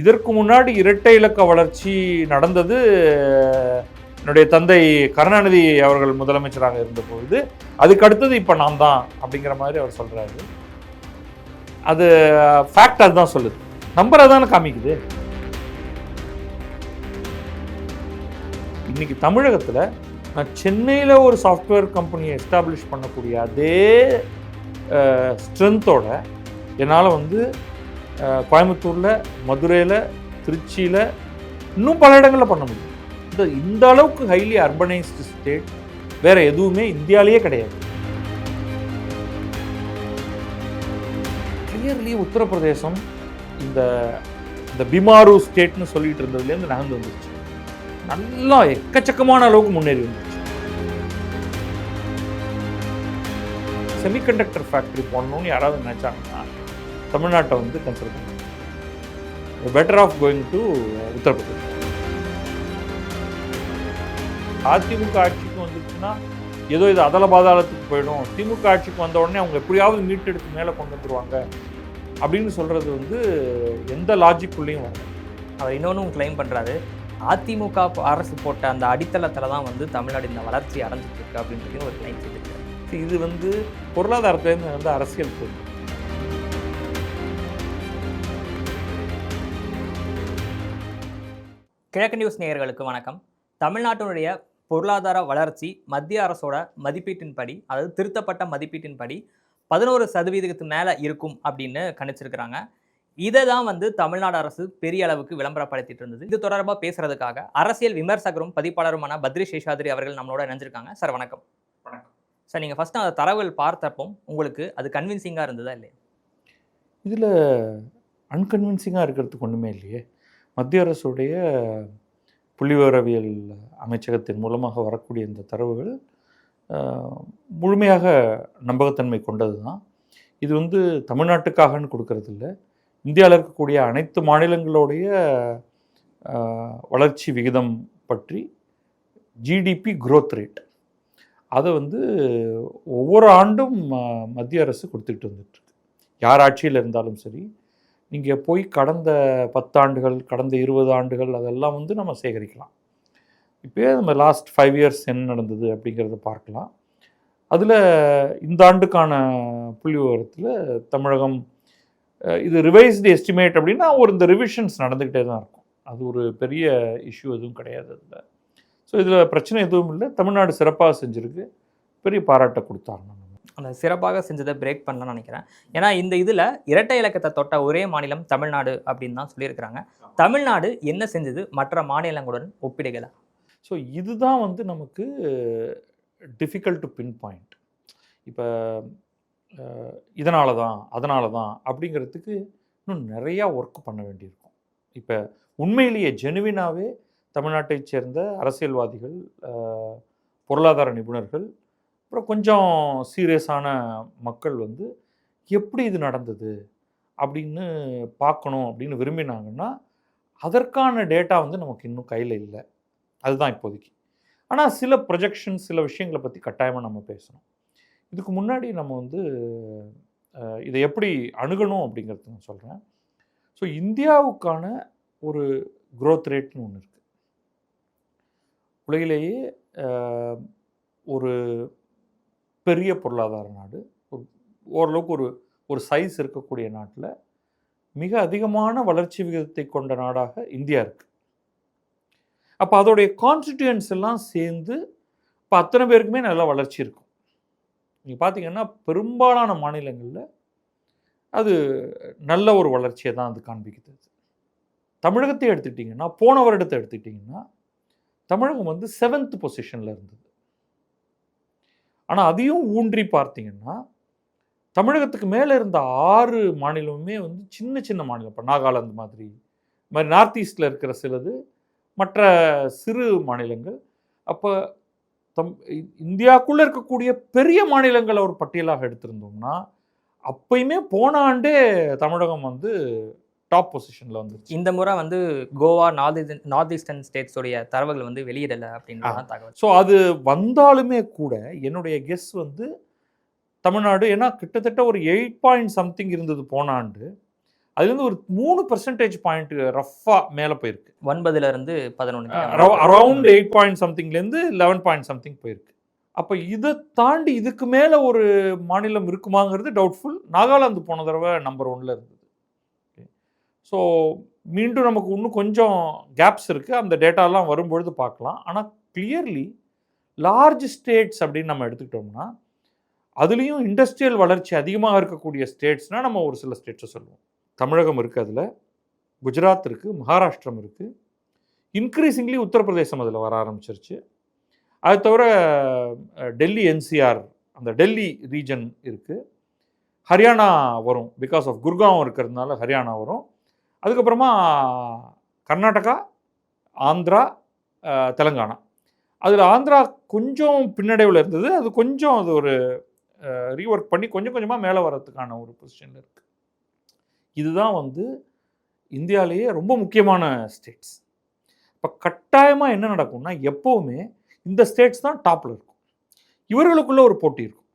இதற்கு முன்னாடி இரட்டை இலக்க வளர்ச்சி நடந்தது என்னுடைய தந்தை கருணாநிதி அவர்கள் முதலமைச்சராக இருந்தபொழுது. அதுக்கு அடுத்தது இப்போ நான் தான் அப்படிங்கிற மாதிரி அவர் சொல்றாரு. அது ஃபேக்ட், அதுதான் சொல்லுது, நம்பர் அதான காமிக்குது. இன்னைக்கு தமிழகத்தில் நான் சென்னையில் ஒரு சாஃப்ட்வேர் கம்பெனியை எஸ்டாப்ளிஷ் பண்ணக்கூடிய அதே ஸ்ட்ரென்த்தோட என்னால் கோயம்புத்தூரில், மதுரையில், திருச்சியில், இன்னும் பல இடங்களில் பண்ண முடியும். இந்த அளவுக்கு ஹைலி அர்பனைஸ்டு ஸ்டேட் வேற எதுவுமே இந்தியாவிலேயே கிடையாது. கிளியர்லி உத்தரப்பிரதேசம் இந்த பிமாரு ஸ்டேட்னு சொல்லிட்டு இருந்ததுலேருந்து நகர்ந்து வந்துருச்சு. நல்லா எக்கச்சக்கமான அளவுக்கு முன்னேறி வந்துருச்சு. செமிகண்டக்டர் ஃபேக்டரி போடணும்னு யாராவது நினைச்சாங்கன்னா தமிழ்நாட்டை கன்சிடர் பண்ணுங்க. Better off going to Uttar Pradesh. AIADMK ஆட்சிக்கு வந்துச்சுன்னா ஏதோ இது அதல பாதாளத்துக்கு போயிடும், திமுக ஆட்சிக்கு வந்த உடனே அவங்க எப்படியாவது மீட்டெடுத்து மேலே கொண்டு வந்துருவாங்க அப்படின்னு சொல்றது எந்த லாஜிக்குள்ளேயும் வரும். அவர் இன்னொன்றும் கிளைம் பண்ணுறாரு, அதிமுக அரசு போட்ட அந்த அடித்தளத்தில் தான் தமிழ்நாடு இந்த வளர்ச்சி அடைஞ்சிட்டு இருக்கு அப்படின்றது ஒரு கிளைம் செய்திருக்காரு. இது பொருளாதாரத்திலேருந்து அரசியல் போகுது. கிழக்கு நியூஸ் நேயர்களுக்கு வணக்கம். தமிழ்நாட்டினுடைய பொருளாதார வளர்ச்சி மத்திய அரசோட மதிப்பீட்டின்படி, அதாவது திருத்தப்பட்ட மதிப்பீட்டின்படி 11% மேலே இருக்கும் அப்படின்னு கணிச்சிருக்கிறாங்க. இதை தான் தமிழ்நாடு அரசு பெரிய அளவுக்கு விளம்பரப்படுத்திட்டு இருந்தது. இது தொடர்பாக பேசுறதுக்காக அரசியல் விமர்சகரும் பதிப்பாளருமான பத்ரி சேஷாத்ரி அவர்கள் நம்மளோட இணைஞ்சிருக்காங்க. சார் வணக்கம். வணக்கம் சார். நீங்கள் ஃபர்ஸ்ட் அந்த தரவுகள் பார்த்தப்போ உங்களுக்கு அது கன்வின்சிங்காக இருந்ததா இல்லையா? இதில் அன்கன்வின்சிங்காக இருக்கிறதுக்கு ஒன்றுமே இல்லையே. மத்திய அரசுடைய புள்ளிவிவரவியல் அமைச்சகத்தின் மூலமாக வரக்கூடிய இந்த தரவுகள் முழுமையாக நம்பகத்தன்மை கொண்டது தான். இது தமிழ்நாட்டுக்காகன்னு கொடுக்கறது இல்லை, இந்தியாவில் இருக்கக்கூடிய அனைத்து மாநிலங்களுடைய வளர்ச்சி விகிதம் பற்றி ஜிடிபி growth ரேட் அதை ஒவ்வொரு ஆண்டும் மத்திய அரசு கொடுத்துக்கிட்டு வந்துட்டுருக்கு. யார் ஆட்சியில் இருந்தாலும் சரி, நீங்கள் போய் கடந்த 10 ஆண்டுகள், கடந்த 20 ஆண்டுகள் அதெல்லாம் நம்ம சேகரிக்கலாம். இப்போயே நம்ம லாஸ்ட் 5 இயர்ஸ் என்ன நடந்தது அப்படிங்கிறத பார்க்கலாம். அதில் இந்த ஆண்டுக்கான புள்ளி விவரத்தில் தமிழகம் இது ரிவைஸ்டு எஸ்டிமேட் அப்படின்னா இந்த ரிவிஷன்ஸ் நடந்துக்கிட்டே தான் இருக்கும். அது ஒரு பெரிய இஷ்யூ எதுவும் கிடையாது அதில். ஸோ இதில் பிரச்சனை எதுவும் இல்லை. தமிழ்நாடு சிறப்பாக செஞ்சுருக்கு, பெரிய பாராட்டை கொடுத்தாங்க. அந்த சிறப்பாக செஞ்சதை பிரேக் பண்ணலாம்னு நினைக்கிறேன். ஏன்னா இந்த இதில் இரட்டை இலக்கத்தை தொட்ட ஒரே மாநிலம் தமிழ்நாடு அப்படின்னு தான் சொல்லியிருக்கிறாங்க. தமிழ்நாடு என்ன செஞ்சது மற்ற மாநிலங்களுடன் ஒப்பிடுகளா? ஸோ இதுதான் நமக்கு டிஃபிகல்ட் டு பின் பாயிண்ட். இப்போ இதனால தான் அதனால தான் அப்படிங்கிறதுக்கு இன்னும் நிறையா ஒர்க் பண்ண வேண்டியிருக்கும். இப்போ உண்மையிலேயே ஜெனுவினாவே தமிழ்நாட்டைச் சேர்ந்த அரசியல்வாதிகள், பொருளாதார நிபுணர்கள், அப்புறம் கொஞ்சம் சீரியஸான மக்கள் எப்படி இது நடந்தது அப்படின்னு பார்க்கணும் அப்படின்னு விரும்பினாங்கன்னா அதற்கான டேட்டா நமக்கு இன்னும் கையில் இல்லை. அதுதான் இப்போதைக்கு. ஆனால் சில ப்ரொஜெக்ஷன்ஸ், சில விஷயங்களை பற்றி கட்டாயமாக நம்ம பேசணும். இதுக்கு முன்னாடி நம்ம இதை எப்படி அணுகணும் அப்படிங்கிறது நான் சொல்கிறேன். ஸோ இந்தியாவுக்கான ஒரு growth ரேட்னு ஒன்று இருக்குது. உலகிலேயே ஒரு பெரிய பொருளாதார நாடு, ஓரளவுக்கு ஒரு சைஸ் இருக்கக்கூடிய நாட்டில் மிக அதிகமான வளர்ச்சி விகிதத்தை கொண்ட நாடாக இந்தியா இருக்குது. அப்போ அதோடைய கான்ஸ்டிடியூயன்ஸ் எல்லாம் சேர்ந்து இப்போ அத்தனை பேருக்குமே நல்ல வளர்ச்சி இருக்கும். நீங்கள் பார்த்தீங்கன்னா பெரும்பாலான மாநிலங்களில் அது நல்ல ஒரு வளர்ச்சியை தான் அது காண்பிக்குது. தமிழகத்தை எடுத்துக்கிட்டிங்கன்னா, போன வருடத்தை எடுத்துக்கிட்டிங்கன்னா தமிழகம் 7th பொசிஷனில் இருந்தது. ஆனால் அதையும் ஊன்றி பார்த்தீங்கன்னா தமிழகத்துக்கு மேலே இருந்த 6 மாநிலமுமே சின்ன சின்ன மாநிலம். இப்போ நாகாலாந்து மாதிரி நார்த் ஈஸ்டில் இருக்கிற சிலது, மற்ற சிறு மாநிலங்கள். அப்போ இந்தியாவுக்குள்ளே இருக்கக்கூடிய பெரிய மாநிலங்களை ஒரு பட்டியலாக எடுத்திருந்தோம்னா அப்பயுமே போன ஆண்டே தமிழகம் டாப் பொசிஷனில் வந்துருச்சு. இந்த முறை கோவா, நார்த் ஈஸ்டர்ன் ஸ்டேட்ஸோடைய தரவுகள் வெளியிடலை அப்படின்ற தகவல். ஸோ அது வந்தாலுமே கூட என்னுடைய கெஸ் தமிழ்நாடு, ஏன்னா கிட்டத்தட்ட ஒரு 8 பாயிண்ட் சம்திங் இருந்தது போன ஆண்டு, அதுலேருந்து ஒரு 3% ரஃபாக மேலே போயிருக்கு. 9ல இருந்து 11 அரௌண்ட் 8 பாயிண்ட் சம்திங்லேருந்து 11 பாயிண்ட் சம்திங் போயிருக்கு. அப்போ இதை தாண்டி இதுக்கு மேலே ஒரு மாநிலம் இருக்குமாங்கிறது டவுட்ஃபுல். நாகாலாந்து போன தடவை நம்பர் 1ல் இருந்தது. ஸோ மீண்டும் நமக்கு இன்னும் கொஞ்சம் கேப்ஸ் இருக்குது. அந்த டேட்டாலாம் வரும்பொழுது பார்க்கலாம். ஆனால் கிளியர்லி லார்ஜ் ஸ்டேட்ஸ் அப்படின்னு நம்ம எடுத்துக்கிட்டோம்னா அதுலேயும் இண்டஸ்ட்ரியல் வளர்ச்சி அதிகமாக இருக்கக்கூடிய ஸ்டேட்ஸ்னால் நம்ம ஒரு சில ஸ்டேட்ஸை சொல்லுவோம். தமிழகம் இருக்குது, அதில் குஜராத் இருக்குது, மகாராஷ்டிரம் இருக்குது, இன்க்ரீசிங்லி உத்தரப்பிரதேசம் அதில் வர ஆரம்பிச்சிருச்சு. அது தவிர டெல்லி என்சிஆர், அந்த டெல்லி ரீஜன் இருக்குது. ஹரியானா வரும், பிகாஸ் ஆஃப் குர்காம் இருக்கிறதுனால ஹரியானா வரும். அதுக்கப்புறமா கர்நாடகா, ஆந்திரா, தெலுங்கானா. அதில் ஆந்திரா கொஞ்சம் பின்னடைவில் இருந்தது. அது கொஞ்சம் அது ஒரு ரீஒர்க் பண்ணி கொஞ்சம் கொஞ்சமாக மேலே வர்றதுக்கான ஒரு பொசிஷனில் இருக்குது. இதுதான் வந்து இந்தியாவிலேயே ரொம்ப முக்கியமான ஸ்டேட்ஸ். இப்போ கட்டாயமாக என்ன நடக்கும்னா எப்போவுமே இந்த ஸ்டேட்ஸ் தான் டாப்பில் இருக்கும். இவர்களுக்குள்ள ஒரு போட்டி இருக்கும்.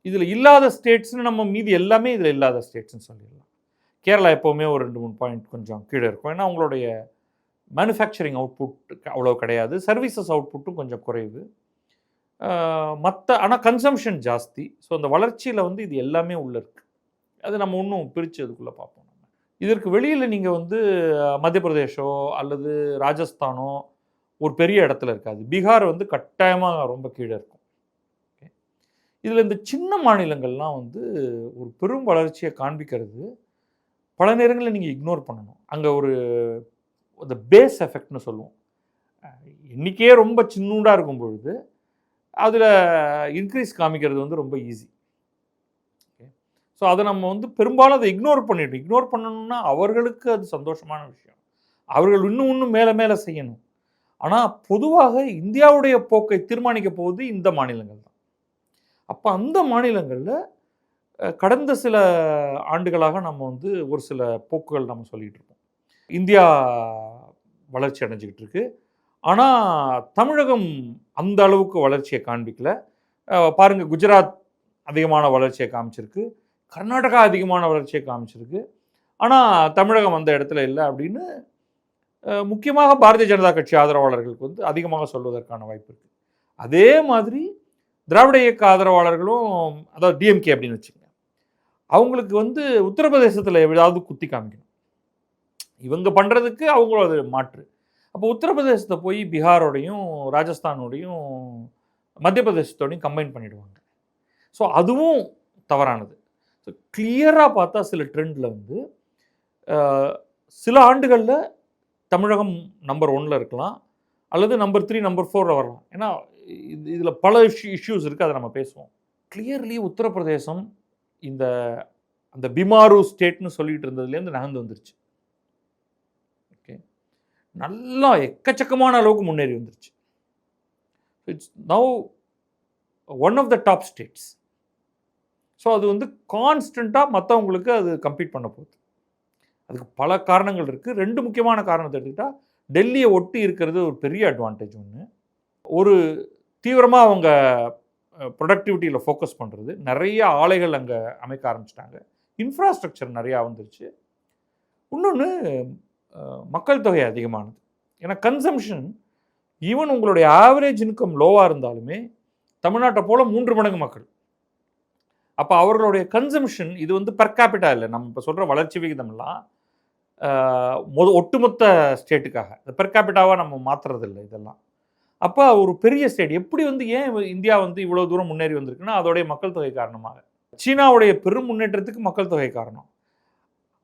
இதில் இல்லாத ஸ்டேட்ஸ்னு நம்ம மீதி எல்லாமே இதில் இல்லாத ஸ்டேட்ஸ்னு சொல்லிடலாம். கேரளா எப்போவுமே ஒரு 2-3 பாயிண்ட் கொஞ்சம் கீழே இருக்கும். ஏன்னா அவங்களுடைய மேனுஃபேக்சரிங் அவுட்புட் அவ்வளோ கிடையாது, சர்வீசஸ் அவுட்புட்டும் கொஞ்சம் குறைவு. ஆனால் கன்சம்ஷன் ஜாஸ்தி. ஸோ அந்த வளர்ச்சியில் வந்து இது எல்லாமே உள்ளே இருக்குது. அது நம்ம இன்னும் பிரித்து அதுக்குள்ளே பார்ப்போம். நம்ம இதற்கு வெளியில் நீங்கள் வந்து மத்திய பிரதேஷோ அல்லது ராஜஸ்தானோ ஒரு பெரிய இடத்துல இருக்காது. பீகார் வந்து கட்டாயமாக ரொம்ப கீழே இருக்கும். இதில் இந்த சின்ன மாநிலங்கள்லாம் வந்து ஒரு பெரும் வளர்ச்சியை காண்பிக்கிறது பல நேரங்களில் நீங்கள் இக்னோர் பண்ணணும். அங்கே ஒரு அந்த பேஸ் எஃபெக்ட்னு சொல்லுவோம். எண்ணிக்கையே ரொம்ப சின்னூண்டாக இருக்கும் பொழுது அதில் இன்க்ரீஸ் காமிக்கிறது வந்து ரொம்ப ஈஸி. ஸோ அதை நம்ம வந்து பெரும்பாலும் அதை இக்னோர் பண்ணிட்டோம். இக்னோர் பண்ணணும்னா அவர்களுக்கு அது சந்தோஷமான விஷயம். அவர்கள் இன்னும் மேலே மேலே செய்யணும். ஆனால் பொதுவாக இந்தியாவுடைய போக்கை தீர்மானிக்க போவது இந்த மாநிலங்கள் தான். அப்போ அந்த மாநிலங்களில் கடந்த சில ஆண்டுகளாக நம்ம வந்து ஒரு சில போக்குகள் நம்ம சொல்லிகிட்டு இருக்கோம். இந்தியா வளர்ச்சி அடைஞ்சிக்கிட்டு இருக்கு. ஆனால் தமிழகம் அந்த அளவுக்கு வளர்ச்சியை காண்பிக்கல. பாருங்கள், குஜராத் அதிகமான வளர்ச்சியை காமிச்சிருக்கு, கர்நாடகா அதிகமான வளர்ச்சியை காமிச்சிருக்கு. ஆனால் தமிழகம் அந்த இடத்துல இல்லை அப்படின்னு முக்கியமாக பாரதிய ஜனதா கட்சி ஆதரவாளர்களுக்கு வந்து அதிகமாக சொல்வதற்கான வாய்ப்பு இருக்குது. அதே மாதிரி திராவிட இயக்க ஆதரவாளர்களும், அதாவது டிஎம்கே அப்படின்னு வச்சுக்கோங்க, அவங்களுக்கு வந்து உத்தரப்பிரதேசத்தில் ஏதாவது குத்தி காமிக்கணும். இவங்க பண்ணுறதுக்கு அவங்களோட மாற்று. அப்போ உத்தரப்பிரதேசத்தை போய் பீகாரோடையும் ராஜஸ்தானோடையும் மத்திய பிரதேசத்தோடையும் கம்பைன் பண்ணிடுவாங்க. ஸோ அதுவும் தவறானது. ஸோ கிளியராக பார்த்தா சில ட்ரெண்டில் வந்து சில ஆண்டுகளில் தமிழகம் நம்பர் 1ல் இருக்கலாம், அல்லது நம்பர் 3, நம்பர் 4ல் வரலாம். ஏன்னா இதில் பல இஷ்யூஸ் இருக்குது, அதை நம்ம பேசுவோம். கிளியர்லி உத்தரப்பிரதேசம் இந்த அந்த பிமாரு ஸ்டேட்னு சொல்லிட்டு இருந்ததுலேருந்து நகர்ந்து வந்துருச்சு. ஓகே, நல்லா எக்கச்சக்கமான அளவுக்கு முன்னேறி வந்துருச்சு. It's now one of the top states. So அது வந்து கான்ஸ்டண்ட்டாக மற்றவங்களுக்கு அது கம்பீட் பண்ண போகுது. அதுக்கு பல காரணங்கள் இருக்குது. 2 முக்கியமான காரணத்தை எடுத்துக்கிட்டால், டெல்லியை ஒட்டி இருக்கிறது ஒரு பெரிய அட்வான்டேஜ். ஒன்று, ஒரு தீவிரமாக அவங்க ப்ரொடக்டிவிட்டியில் ஃபோக்கஸ் பண்ணுறது, நிறைய ஆலைகள் அங்கே அமைக்க ஆரம்பிச்சிட்டாங்க, இன்ஃப்ராஸ்ட்ரக்சர் நிறையா வந்துருச்சு. இன்னொன்று, மக்கள் தொகை அதிகமானது. ஏன்னா கன்சம்ஷன், ஈவன் உங்களுடைய ஆவரேஜ் இன்கம் லோவாக இருந்தாலுமே தமிழ்நாட்டை போல் 3 மடங்கு மக்கள். அப்போ அவர்களுடைய கன்சம்ஷன், இது வந்து பெர் கேபிட்டா இல்லை, நம்ம இப்போ சொல்கிற வளர்ச்சி விகிதம்லாம் ஒட்டுமொத்த ஸ்டேட்டுக்காக, பெர் கேபிட்டாவாக நம்ம மாற்றுறதில்லை இதெல்லாம். அப்போ ஒரு பெரிய ஸ்டேட் எப்படி வந்து ஏன் இந்தியா வந்து இவ்வளோ தூரம் முன்னேறி வந்திருக்குன்னா அதோடைய மக்கள் தொகை காரணமாக. சீனாவுடைய பெரும் முன்னேற்றத்துக்கு மக்கள் தொகை காரணம்.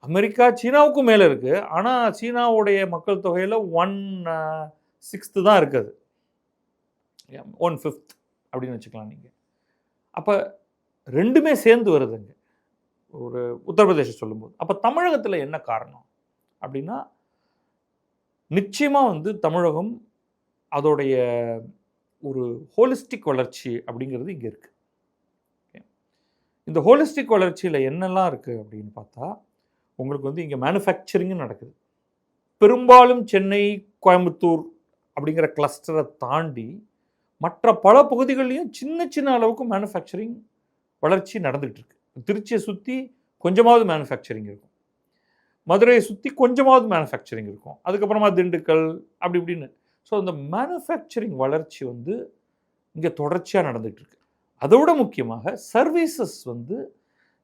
அமெரிக்கா சீனாவுக்கும் மேலே இருக்குது, ஆனால் சீனாவுடைய மக்கள் தொகையில் 1/6 தான் இருக்குது, 1/5 அப்படின்னு வச்சுக்கலாம் நீங்கள். அப்போ ரெண்டுமே சேர்ந்து வருதுங்க ஒரு உத்தரப்பிரதேசம் சொல்லும்போது. அப்போ தமிழகத்தில் என்ன காரணம் அப்படின்னா, நிச்சயமாக வந்து தமிழகம் அதோடைய ஒரு ஹோலிஸ்டிக் வளர்ச்சி அப்படிங்கிறது இங்கே இருக்குது. இந்த ஹோலிஸ்டிக் வளர்ச்சியில் என்னெல்லாம் இருக்குது அப்படின்னு பார்த்தா, உங்களுக்கு வந்து இங்கே மேனுஃபேக்சரிங்கும் நடக்குது. பெரும்பாலும் சென்னை, கோயம்புத்தூர் அப்படிங்கிற கிளஸ்டரை தாண்டி மற்ற பல பகுதிகள்லையும் சின்ன சின்ன அளவுக்கு மேனுஃபேக்சரிங் வளர்ச்சி நடந்துகிட்டு இருக்கு. திருச்சியை சுற்றி கொஞ்சமாவது மேனுஃபேக்சரிங் இருக்கும். மதுரையை சுற்றி கொஞ்சமாவது மேனுஃபேக்சரிங் இருக்கும், அதுக்கப்புறமா திண்டுக்கல் அப்படி இப்படின்னு. ஸோ இந்த மேனுஃபேக்சரிங் வளர்ச்சி வந்து இங்கே தொடர்ச்சியாக நடந்துகிட்டு இருக்கு. அதோட முக்கியமாக சர்வீசஸ் வந்து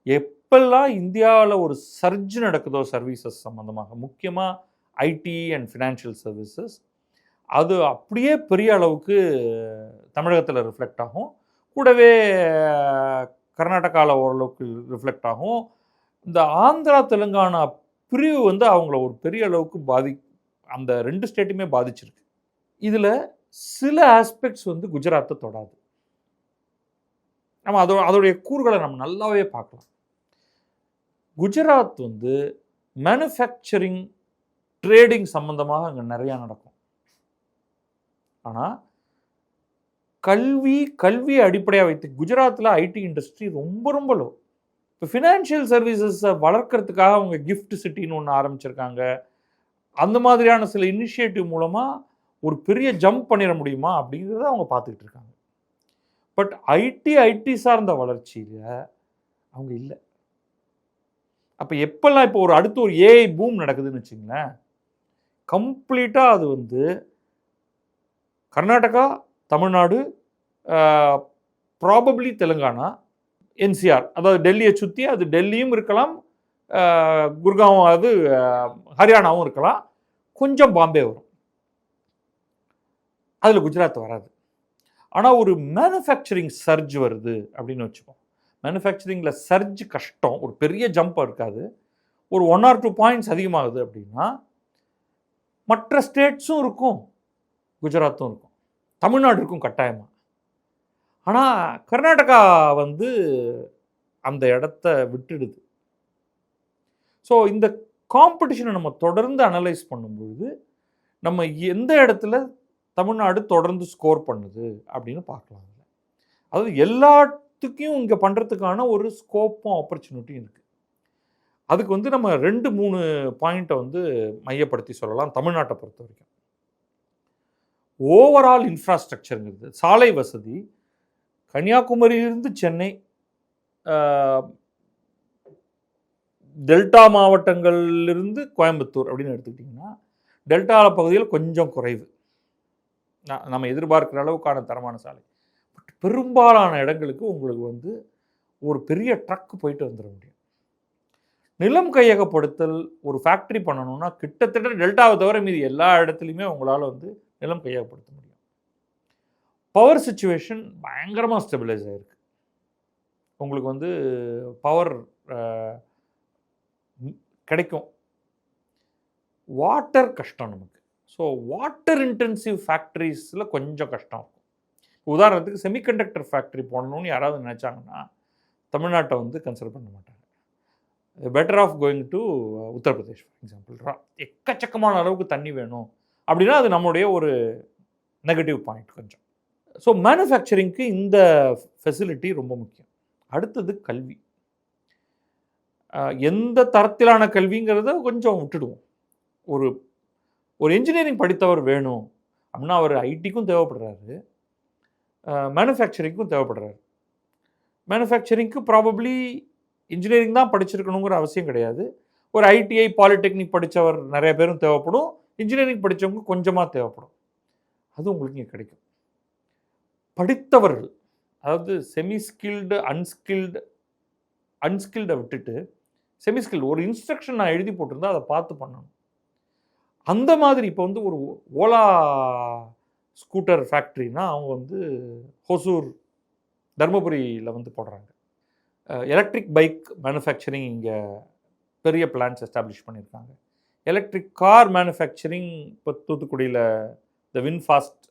எப்பெல்லாம் இந்தியாவில் ஒரு சர்ஜ் நடக்குதோ சர்வீசஸ் சம்மந்தமாக, முக்கியமாக ஐடி அண்ட் ஃபினான்ஷியல் சர்வீசஸ், அது அப்படியே பெரிய அளவுக்கு தமிழகத்தில் ரிஃப்ளெக்ட் ஆகும். கூடவே கர்நாடகாவில் ஓரளவுக்கு ரிஃப்ளெக்ட் ஆகும். இந்த ஆந்திரா தெலுங்கானா பிரிவு வந்து அவங்கள ஒரு பெரிய அளவுக்கு அந்த 2 ஸ்டேட்டுமே பாதிச்சிருக்கு. இதில் சில ஆஸ்பெக்ட்ஸ் வந்து குஜராத்தை தொடாது. நம்ம அதோடைய கூறுகளை நம்ம நல்லாவே பார்க்கலாம். குஜராத் வந்து மேனுஃபேக்சரிங் ட்ரேடிங் சம்பந்தமாக அங்கே நிறையா நடக்கும். ஆனால் கல்வியை அடிப்படையாக வைத்து குஜராத்தில் ஐடி இண்டஸ்ட்ரி ரொம்ப ரொம்ப லோ. இப்போ ஃபினான்ஷியல் சர்வீசஸை வளர்க்கறதுக்காக அவங்க கிஃப்ட் சிட்டின்னு ஒன்று ஆரம்பிச்சிருக்காங்க. அந்த மாதிரியான சில இனிஷியேட்டிவ் மூலமாக ஒரு பெரிய ஜம்ப் பண்ணிட முடியுமா அப்படிங்கிறத அவங்க பார்த்துக்கிட்டு இருக்காங்க. பட் ஐடி சார்ந்த வளர்ச்சியில் அவங்க இல்லை. அப்போ எப்பெல்லாம் இப்போ அடுத்து ஒரு ஏஐ பூம் நடக்குதுன்னு வச்சுங்களேன், கம்ப்ளீட்டாக அது வந்து கர்நாடகா, தமிழ்நாடு, ப்ராபப்ளி தெலுங்கானா, என்சிஆர், அதாவது டெல்லியை சுற்றி, அது டெல்லியும் இருக்கலாம், குர்காவும், அது ஹரியானாவும் இருக்கலாம், கொஞ்சம் பாம்பே வரும். அதில் குஜராத் வராது. ஆனால் ஒரு மேனுஃபேக்சரிங் சர்ஜ் வருது அப்படின்னு வச்சுப்போம். மேனுஃபேக்சரிங்கில் சர்ஜ் கஷ்டம், ஒரு பெரிய ஜம்ப் இருக்காது, ஒரு 1 or 2 பாயிண்ட்ஸ் அதிகமாகுது அப்படின்னா மற்ற ஸ்டேட்ஸும் இருக்கும், குஜராத்தும் இருக்கும், தமிழ்நாடு இருக்கும் கட்டாயமாக. ஆனால் கர்நாடகா வந்து அந்த இடத்த விட்டுடுது. ஸோ இந்த காம்படிஷனை நம்ம தொடர்ந்து அனலைஸ் பண்ணும்பொழுது நம்ம எந்த இடத்துல தமிழ்நாடு தொடர்ந்து ஸ்கோர் பண்ணுது அப்படின்னு பார்க்கலாம். அதாவது எல்லாத்துக்கும் இங்கே பண்ணுறதுக்கான ஒரு ஸ்கோப்பும் ஆப்பர்ச்சுனிட்டியும் இருக்குது. அதுக்கு வந்து நம்ம 2-3 பாயிண்ட்டை வந்து மையப்படுத்தி சொல்லலாம். தமிழ்நாட்டை பொறுத்த வரைக்கும் ஓவரால் இன்ஃப்ராஸ்ட்ரக்சருங்கிறது, சாலை வசதி, கன்னியாகுமரியிலிருந்து சென்னை, டெல்டா மாவட்டங்களிலிருந்து கோயம்புத்தூர் அப்படின்னு எடுத்துக்கிட்டிங்கன்னா டெல்டா பகுதியில் கொஞ்சம் குறைவு, நம்ம எதிர்பார்க்குற அளவுக்கான தரமான சாலை. பட் பெரும்பாலான இடங்களுக்கு உங்களுக்கு வந்து ஒரு பெரிய ட்ரக் போயிட்டு வந்துட முடியும். நிலம் கையகப்படுத்தல் ஒரு ஃபேக்ட்ரி பண்ணணும்னா கிட்டத்தட்ட டெல்டாவை தவிர மீது எல்லா இடத்துலையுமே உங்களால் வந்து நிலம் கையகப்படுத்த முடியும். பவர் சிச்சுவேஷன் பயங்கரமாக ஸ்டெபிலைஸ் ஆகிருக்கு. உங்களுக்கு வந்து பவர் கிடைக்கும். வாட்டர் கஷ்டம் நமக்கு. ஸோ வாட்டர் இன்டென்சிவ் ஃபேக்ட்ரிஸில் கொஞ்சம் கஷ்டம் இருக்கும். உதாரணத்துக்கு செமிகண்டக்டர் ஃபேக்ட்ரி போடணும்னு யாராவது நினச்சாங்கன்னா தமிழ்நாட்டை வந்து கன்சிடர் பண்ண மாட்டாங்க. Better off going to Uttar Pradesh for example. எக்கச்சக்கமான அளவுக்கு தண்ணி வேணும் அப்படின்னா அது நம்மளுடைய ஒரு நெகட்டிவ் பாயிண்ட் கொஞ்சம். ஸோ மேனுஃபேக்சரிங்க்கு இந்த ஃபெசிலிட்டி ரொம்ப முக்கியம். அடுத்தது கல்வி. எந்த தரத்திலான கல்விங்கிறத கொஞ்சம் விட்டுடுவோம். ஒரு இன்ஜினியரிங் படித்தவர் வேணும் அப்படின்னா அவர் ஐடிக்கும் தேவைப்படுறாரு, மேனுஃபேக்சரிங்க்கும் தேவைப்படுறாரு. மேனுஃபேக்சரிங்க்கு ப்ராபப்ளி இன்ஜினியரிங் தான் படிச்சிருக்கணுங்கிற அவசியம் கிடையாது. ஒரு ஐடிஐ பாலிடெக்னிக் படித்தவர் நிறைய பேரும் தேவைப்படும், இன்ஜினியரிங் படித்தவங்க கொஞ்சமாக தேவைப்படும். அது உங்களுக்கு இங்கே கிடைக்கும். படித்தவர்கள், அதாவது செமி ஸ்கில்டு அன்ஸ்கில்டை விட்டுட்டு செமிஸ்கில்டு, ஒரு இன்ஸ்ட்ரக்ஷன் நான் எழுதி போட்டிருந்தா அதை பார்த்து பண்ணணும். அந்த மாதிரி இப்போ வந்து ஒரு ஓலா ஸ்கூட்டர் ஃபேக்ட்ரினா அவங்க வந்து ஹொசூர் தர்மபுரியில் வந்து போடுறாங்க. எலக்ட்ரிக் பைக் மேனுஃபேக்சரிங் இங்கே பெரிய பிளான்ஸ் எஸ்டாப்ளிஷ் பண்ணியிருக்காங்க. எலக்ட்ரிக் கார் மேனுஃபேக்சரிங் இப்போ தூத்துக்குடியில் இந்த வின்ஃபாஸ்ட்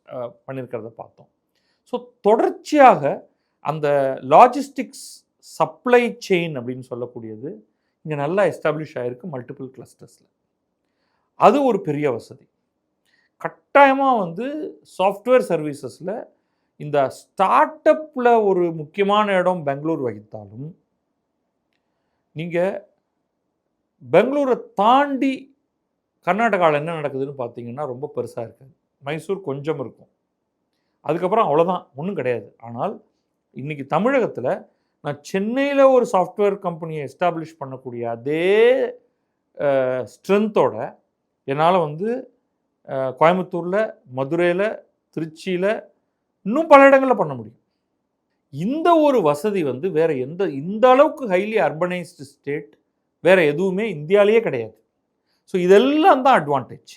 பண்ணியிருக்கிறத பார்த்தோம். ஸோ தொடர்ச்சியாக அந்த லாஜிஸ்டிக்ஸ் சப்ளை செயின் அப்படின்னு சொல்லக்கூடியது இங்கே நல்லா எஸ்டாப்ளிஷ் ஆகிருக்கு மல்டிபிள் கிளஸ்டர்ஸில். அது ஒரு பெரிய வசதி. கட்டாயமாக வந்து சாஃப்ட்வேர் சர்வீசஸில் இந்த ஸ்டார்ட் அப்பில் ஒரு முக்கியமான இடம் பெங்களூர் வகித்தாலும் நீங்கள் பெங்களூரை தாண்டி கர்நாடகாவில் என்ன நடக்குதுன்னு பார்த்தீங்கன்னா ரொம்ப பெருசாக இருக்காது. மைசூர் கொஞ்சம் இருக்கும், அதுக்கப்புறம் அவ்வளோதான், ஒன்றும் கிடையாது. ஆனால் இன்றைக்கி தமிழகத்தில் நான் சென்னையில் ஒரு சாஃப்ட்வேர் கம்பெனியை எஸ்டாப்ளிஷ் பண்ணக்கூடிய அதே ஸ்ட்ரென்த்தோட என்னால் வந்து கோயம்புத்தூரில், மதுரையில், திருச்சியில், இன்னும் பல இடங்களில் பண்ண முடியும். இந்த ஒரு வசதி வந்து வேற இந்த அளவுக்கு ஹைலி அர்பனைஸ்டு ஸ்டேட் வேற எதுவுமே இந்தியாவிலேயே கிடையாது. ஸோ இதெல்லாம் தான் அட்வான்டேஜ்.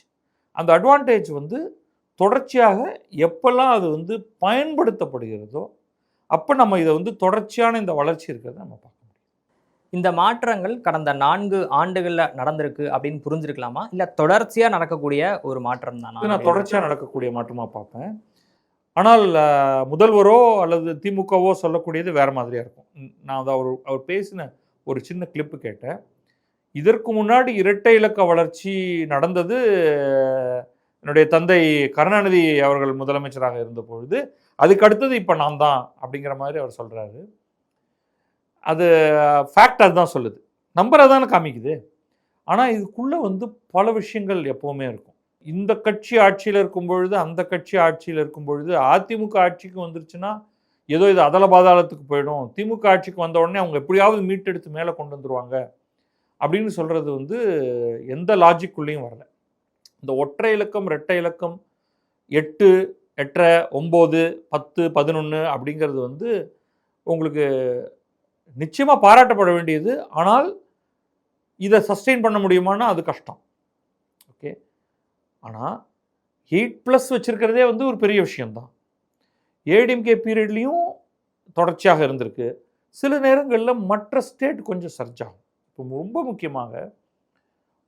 அந்த அட்வான்டேஜ் வந்து தொடர்ச்சியாக எப்பெல்லாம் அது வந்து பயன்படுத்தப்படுகிறதோ அப்போ நம்ம இதை வந்து தொடர்ச்சியான இந்த வளர்ச்சி இருக்கிறத நம்ம பார்க்க முடியும். இந்த மாற்றங்கள் கடந்த 4 ஆண்டுகளில் நடந்திருக்கு அப்படின்னு புரிஞ்சிருக்கலாமா, இல்லை தொடர்ச்சியாக நடக்கக்கூடிய ஒரு மாற்றம் தானா? நான் தொடர்ச்சியாக நடக்கக்கூடிய மாற்றமாக பார்ப்பேன். ஆனால் முதல்வரோ அல்லது திமுகவோ சொல்லக்கூடியது வேறு மாதிரியாக இருக்கும். நான் அதை அவர் பேசின ஒரு சின்ன கிளிப்பு கேட்டேன். இதற்கு முன்னாடி இரட்டை இலக்க வளர்ச்சி நடந்தது என்னுடைய தந்தை கருணாநிதி அவர்கள் முதலமைச்சராக இருந்த பொழுது, அதுக்கு அடுத்தது இப்போ நான் தான் அப்படிங்கிற மாதிரி அவர் சொல்கிறாரு. அது ஃபேக்ட் அதுதான் சொல்லுது, நம்பரை தானே காமிக்குது. ஆனால் இதுக்குள்ளே வந்து பல விஷயங்கள் எப்போவுமே இருக்கும். இந்த கட்சி ஆட்சியில் இருக்கும் பொழுது, அந்த கட்சி ஆட்சியில் இருக்கும் பொழுது, அதிமுக ஆட்சிக்கு வந்துருச்சுன்னா ஏதோ இது அதல பாதாளத்துக்கு போயிடும், திமுக ஆட்சிக்கு வந்த உடனே அவங்க எப்படியாவது மீட்டெடுத்து மேலே கொண்டு வந்துருவாங்க அப்படின்னு சொல்கிறது வந்து எந்த லாஜிக்குள்ளேயும் வரல. இந்த ஒற்றை இலக்கம், இரட்டை இலக்கம், 8, 8, 9, 10, 11 அப்படிங்கிறது வந்து உங்களுக்கு நிச்சயமாக பாராட்டப்பட வேண்டியது. ஆனால் இதை சஸ்டெயின் பண்ண முடியுமானா அது கஷ்டம். ஓகே, ஆனால் 8+ வச்சுருக்கிறதே வந்து ஒரு பெரிய விஷயம்தான். ஏடிஎம்கே பீரியட்லேயும் தொடர்ச்சியாக இருந்திருக்கு. சில நேரங்களில் மற்ற ஸ்டேட் கொஞ்சம் சர்ஜ் ஆகும். இப்போ ரொம்ப முக்கியமாக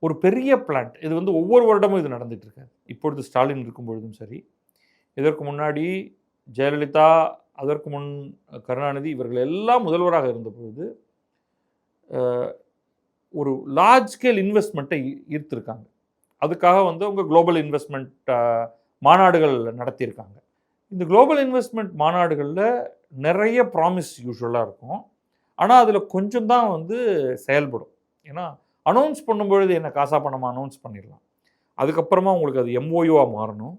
ஒரு பெரிய பிளான்ட், இது வந்து ஒவ்வொரு வருடமும் இது நடந்துகிட்டு இருக்காது. இப்பொழுது ஸ்டாலின் இருக்கும் பொழுதும் சரி, இதற்கு முன்னாடி ஜெயலலிதா, அதற்கு முன் கருணாநிதி, இவர்கள் எல்லாம் முதல்வராக இருந்த பொழுது ஒரு லார்ஜ் ஸ்கேல் இன்வெஸ்ட்மெண்ட்டை ஈர்த்திருக்காங்க. அதுக்காக வந்து அவங்க குளோபல் இன்வெஸ்ட்மெண்ட் மாநாடுகள் நடத்தியிருக்காங்க. இந்த குளோபல் இன்வெஸ்ட்மெண்ட் மாநாடுகளில் நிறைய ப்ராமிஸ் யூஸ்வலாக இருக்கும். ஆனால் அதில் கொஞ்சம் தான் வந்து செயல்படும். ஏன்னா அனௌன்ஸ் பண்ணும்பொழுது என்ன காசா பணமாக அனௌன்ஸ் பண்ணிடலாம். அதுக்கப்புறமா உங்களுக்கு அது எம்ஓயூவாக மாறணும்.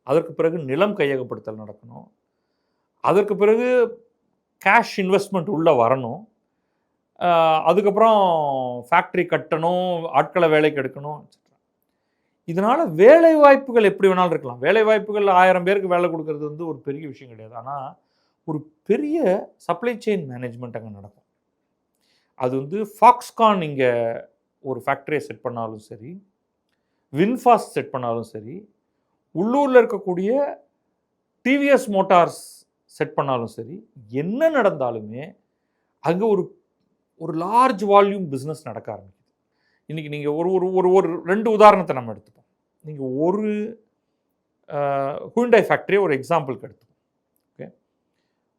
அதற்கு பிறகு நிலம் கையகப்படுத்தல் நடக்கணும். அதற்கு பிறகு கேஷ் இன்வெஸ்ட்மெண்ட் உள்ளே வரணும். அதுக்கப்புறம் ஃபேக்ட்ரி கட்டணும், ஆட்களை வேலைக்கு எடுக்கணும். இதனால் வேலை வாய்ப்புகள் எப்படி வேணாலும் இருக்கலாம். வேலை வாய்ப்புகள் 1000 பேருக்கு வேலை கொடுக்கறது வந்து ஒரு பெரிய விஷயம் கிடையாது. ஆனால் ஒரு பெரிய சப்ளை செயின் மேனேஜ்மெண்ட் அங்கே நடக்கும். அது வந்து ஃபாக்ஸ்கான் இங்கே ஒரு ஃபேக்ட்ரியை செட் பண்ணாலும் சரி, வின்ஃபாஸ்ட் செட் பண்ணாலும் சரி, உள்ளூரில் இருக்கக்கூடிய டிவிஎஸ் மோட்டார்ஸ் செட் பண்ணாலும் சரி, என்ன நடந்தாலுமே அங்கே ஒரு லார்ஜ் வால்யூம் பிஸ்னஸ் நடக்க ஆரம்பிக்குது. இன்றைக்கி நீங்கள் ஒரு 2 உதாரணத்தை நம்ம எடுத்துப்போம். நீங்கள் ஒரு ஹூண்டாய் ஃபேக்ட்ரியை ஒரு எக்ஸாம்பிளுக்கு எடுத்துப்போம். ஓகே,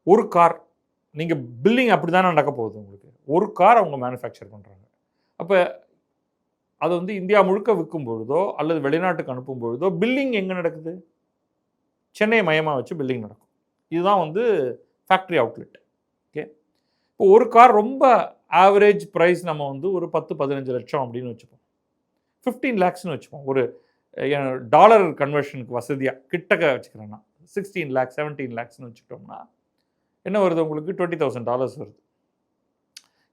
ஒரு கார், நீங்கள் பில்லிங் அப்படி தானே நடக்க போகுது. உங்களுக்கு ஒரு கார் அவங்க மேனுஃபேக்சர் பண்ணுறாங்க. அப்போ அதை வந்து இந்தியா முழுக்க விற்கும் பொழுதோ அல்லது வெளிநாட்டுக்கு அனுப்பும் பொழுதோ பில்லிங் எங்கே நடக்குது? சென்னை மையமாக வச்சு பில்லிங் நடக்கும். இதுதான் வந்து ஃபேக்ட்ரி அவுட்லெட். ஓகே, இப்போ ஒரு கார் ரொம்ப ஆவரேஜ் ப்ரைஸ் நம்ம வந்து ஒரு 10-15 லட்சம் அப்படின்னு வச்சுப்போம். 15 lakhsன்னு வச்சுப்போம். ஒரு டாலர் கன்வர்ஷனுக்கு வசதியாக கிட்டக்க வச்சுக்கிறேன்னா 16 lakhs 17 lakhsன்னு வச்சுக்கிட்டோம்னா என்ன வருது உங்களுக்கு? $20,000 வருது.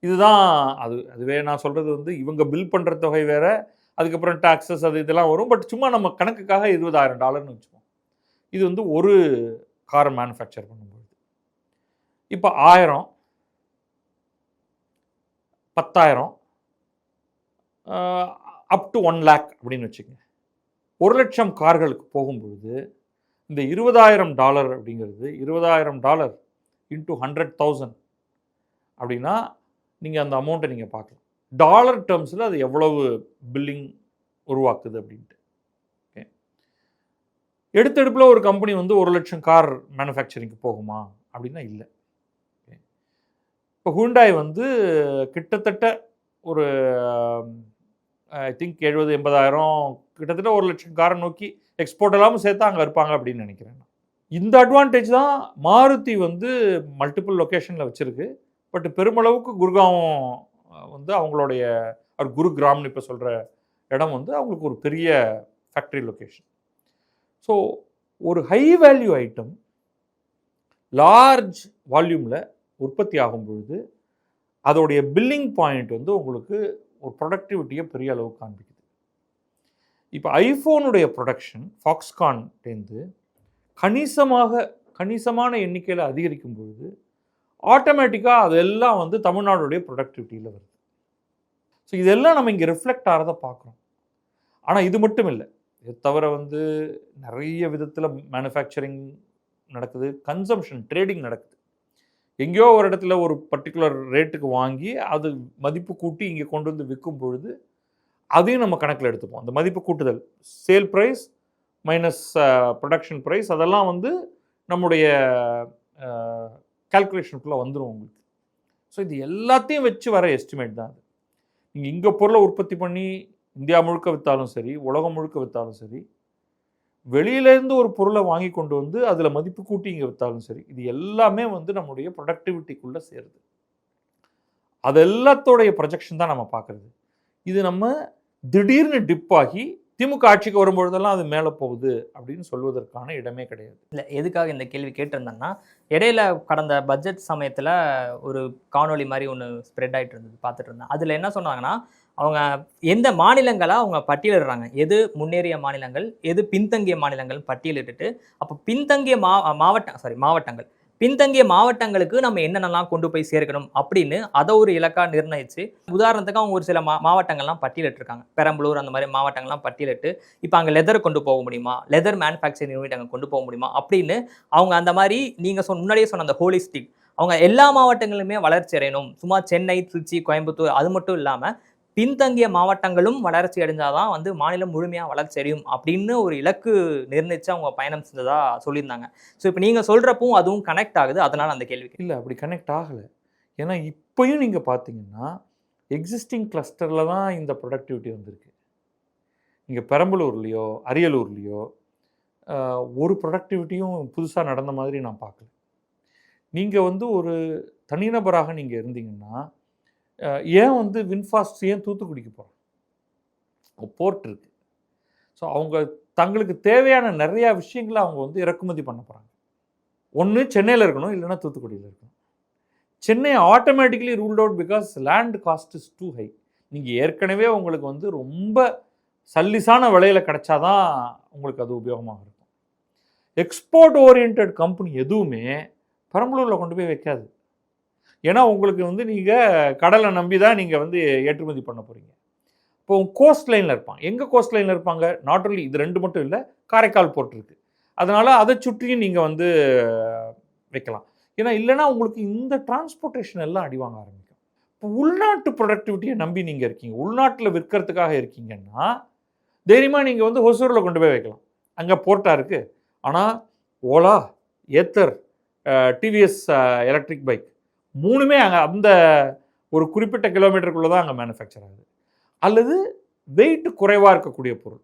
இதுதான் அதுவே நான் சொல்கிறது வந்து இவங்க பில் பண்ணுற தொகை வேறு, அதுக்கப்புறம் டாக்ஸஸ் அது இதெல்லாம் வரும். பட் சும்மா நம்ம கணக்குக்காக $20,000 வச்சுப்போம். இது வந்து ஒரு கார் மேனுஃபேக்சர் பண்ணும்போது இப்போ 1000, 10,000 அப் டு 1 lakh அப்படின்னு வச்சுக்கோங்க. 1 லட்சம் கார்களுக்கு போகும்பொழுது இந்த $20,000 அப்படிங்கிறது $20,000 இன்ட்டு 100,000 அப்படின்னா நீங்கள் அந்த அமௌண்ட்டை நீங்கள் பார்க்கலாம். டாலர் டேர்ம்ஸில் அது எவ்வளவு பில்லிங் உருவாக்குது அப்படின்ட்டு. ஓகே, எடுத்தெடுப்பில் ஒரு கம்பெனி வந்து 1 லட்சம் கார் மேனுஃபேக்சரிங்க்கு போகுமா அப்படின்னா இல்லை. இப்போ ஹூண்டாய் வந்து கிட்டத்தட்ட ஒரு ஐ திங்க் 70-80,000 கிட்டத்தட்ட 1 லட்சம் காரை நோக்கி எக்ஸ்போர்ட் எல்லாமும் சேர்த்தா அங்கே இருப்பாங்க அப்படின்னு நினைக்கிறேன். இந்த அட்வான்டேஜ் தான் மாருதி வந்து மல்டிபிள் லொக்கேஷனில் வச்சுருக்கு. பட் பெருமளவுக்கு குர்காவும் வந்து அவங்களுடைய குருகிராம்னு இப்போ சொல்கிற இடம் வந்து அவங்களுக்கு ஒரு பெரிய ஃபேக்ட்ரி லொக்கேஷன். ஸோ ஒரு ஹை வேல்யூ ஐட்டம் லார்ஜ் வால்யூமில் உற்பத்தி ஆகும் பொழுது அதோடைய பில்லிங் பாயிண்ட் வந்து உங்களுக்கு ஒரு ப்ரொடக்டிவிட்டியை பெரிய அளவுக்கு காண்பிக்குது. இப்போ ஐஃபோனுடைய ப்ரொடக்ஷன் ஃபாக்ஸ்கான்லேருந்து கணிசமான எண்ணிக்கையில் அதிகரிக்கும் பொழுது ஆட்டோமேட்டிக்காக அதெல்லாம் வந்து தமிழ்நாடுடைய ப்ரொடக்டிவிட்டியில் வருது. ஸோ இதெல்லாம் நம்ம இங்கே ரிஃப்ளெக்ட் ஆகிறத பார்க்குறோம். ஆனால் இது மட்டும் இல்லை, இதை தவிர வந்து நிறைய விதத்தில் மேனுஃபேக்சரிங் நடக்குது, கன்சம்ஷன் ட்ரேடிங் நடக்குது. எங்கேயோ ஒரு இடத்துல ஒரு பர்டிகுலர் ரேட்டுக்கு வாங்கி அது மதிப்பு கூட்டி இங்கே கொண்டு வந்து விற்கும் பொழுது அதையும் நம்ம கணக்கில் எடுத்துப்போம். அந்த மதிப்பு கூட்டுதல், sale price minus production price, அதெல்லாம் வந்து நம்முடைய கால்குலேஷனுக்குள்ளே வந்துடும் உங்களுக்கு. ஸோ இது எல்லாத்தையும் வச்சு வர எஸ்டிமேட் தான் அது. நீங்கள் இங்கே பொருளை உற்பத்தி பண்ணி இந்தியா முழுக்க விற்றாலும் சரி, உலகம் முழுக்க விற்றாலும் சரி, வெளியிலேருந்து ஒரு பொருளை வாங்கி கொண்டு வந்து அதில் மதிப்பு கூட்டி இங்கே விற்றாலும் சரி, இது எல்லாமே வந்து நம்முடைய ப்ரொடக்டிவிட்டிக்குள்ளே சேருது. அது எல்லாத்தோடைய ப்ரொஜெக்ஷன் தான் நம்ம பார்க்குறது. இது நம்ம திடீர்னு டிப் ஆகி திமுக ஆட்சிக்கு வரும்பொழுதெல்லாம் அது மேலே போகுது அப்படின்னு சொல்வதற்கான இடமே கிடையாது. இல்லை, எதுக்காக இந்த கேள்வி கேட்டிருந்தேன்னா, இடையில கடந்த பட்ஜெட் சமயத்தில் ஒரு காணொலி மாதிரி ஒன்று ஸ்ப்ரெட் ஆகிட்டு இருந்தது, பார்த்துட்டு இருந்தேன். அதில் என்ன சொன்னாங்கன்னா, அவங்க எந்த மாநிலங்களாக அவங்க பட்டியலிடுறாங்க, எது முன்னேறிய மாநிலங்கள், எது பின்தங்கிய மாநிலங்கள் பட்டியலிட்டுட்டு, அப்போ பின்தங்கிய மாவட்டங்கள் பின்தங்கிய மாவட்டங்களுக்கு நம்ம என்னென்னலாம் கொண்டு போய் சேர்க்கணும் அப்படின்னு அதை ஒரு இலக்காக நிர்ணயித்து, உதாரணத்துக்கு அவங்க ஒரு சில மாவட்டங்கள்லாம் பட்டியலிட்டிருக்காங்க. பெரம்பலூர் அந்த மாதிரி மாவட்டங்கள்லாம் பட்டியலிட்டு, இப்போ அங்கே லெதர் கொண்டு போக முடியுமா, லெதர் மேனுஃபேக்சரிங் யூனிட் அங்கே கொண்டு போக முடியுமா அப்படின்னு அவங்க அந்த மாதிரி நீங்கள் முன்னாடியே சொன்ன அந்த ஹோலிஸ்டிக், அவங்க எல்லா மாவட்டங்களுமே வளர்ச்சி அடையணும். சும்மா சென்னை, திருச்சி, கோயம்புத்தூர் அது மட்டும் இல்லாமல் பின்தங்கிய மாவட்டங்களும் வளர்ச்சி அடைஞ்சாதான் வந்து மாநிலம் முழுமையாக வளர்ச்சி அடையும் அப்படின்னு ஒரு இலக்கு நிர்ணயித்து அவங்க பயணம் செஞ்சதா சொல்லியிருந்தாங்க. ஸோ இப்போ நீங்கள் சொல்கிறப்பவும் அதுவும் கனெக்ட் ஆகுது, அதனால் அந்த கேள்வி. இல்லை, அப்படி கனெக்ட் ஆகலை. ஏன்னா இப்போயும் நீங்கள் பார்த்தீங்கன்னா எக்ஸிஸ்டிங் கிளஸ்டரில் தான் இந்த ப்ரொடக்டிவிட்டி வந்திருக்கு. இங்கே பெரம்பலூர்லேயோ அரியலூர்லேயோ ஒரு ப்ரொடக்டிவிட்டியும் புதுசாக நடந்த மாதிரி நான் பார்க்கல. நீங்கள் வந்து ஒரு தனிநபராக நீங்கள் இருந்தீங்கன்னா ஏன் வந்து வின்ஃபாஸ்ட் ஏன் தூத்துக்குடிக்கு போகிறாங்க? போர்ட் இருக்குது. ஸோ அவங்க தங்களுக்கு தேவையான நிறையா விஷயங்களை அவங்க வந்து இறக்குமதி பண்ண போகிறாங்க. ஒன்று சென்னையில் இருக்கணும், இல்லைன்னா தூத்துக்குடியில் இருக்கணும். Chennai automatically ruled out because land cost is too high. நீங்கள் ஏற்கனவே உங்களுக்கு வந்து ரொம்ப சல்லிசான விலையில் கிடைச்சாதான் உங்களுக்கு அது உபயோகமாக இருக்கும். எக்ஸ்போர்ட் ஓரியன்ட் கம்பெனி எதுவுமே பெரம்பலூரில் கொண்டு போய் வைக்காது. ஏன்னா உங்களுக்கு வந்து நீங்கள் கடலை நம்பி தான் நீங்கள் வந்து ஏற்றுமதி பண்ண போகிறீங்க. இப்போ கோஸ்ட் லைனில் இருப்பாங்க. எங்கே கோஸ்ட் லைனில் இருப்பாங்க? நாட் ஒன்லி இது ரெண்டு மட்டும் இல்லை, காரைக்கால் போர்ட் இருக்குது. அதனால் அதை சுற்றியும் நீங்கள் வந்து வைக்கலாம். ஏன்னா இல்லைன்னா உங்களுக்கு இந்த டிரான்ஸ்போர்ட்டேஷன் எல்லாம் அடி வாங்க ஆரம்பிக்கும். இப்போ உள்நாட்டு ப்ரொடக்டிவிட்டியை நம்பி நீங்கள் இருக்கீங்க, உள்நாட்டில் விற்கிறதுக்காக இருக்கீங்கன்னா தைரியமாக நீங்கள் வந்து ஹொசூரில் கொண்டு போய் வைக்கலாம். அங்கே போர்ட்டாக இருக்குது. ஆனால் Ola, Ather, TVS electric bike மூணுமே அங்கே அந்த ஒரு குறிப்பிட்ட கிலோமீட்டருக்குள்ளே தான் அங்கே மேனுஃபேக்சர் ஆகுது. அல்லது வெயிட் குறைவாக இருக்கக்கூடிய பொருள்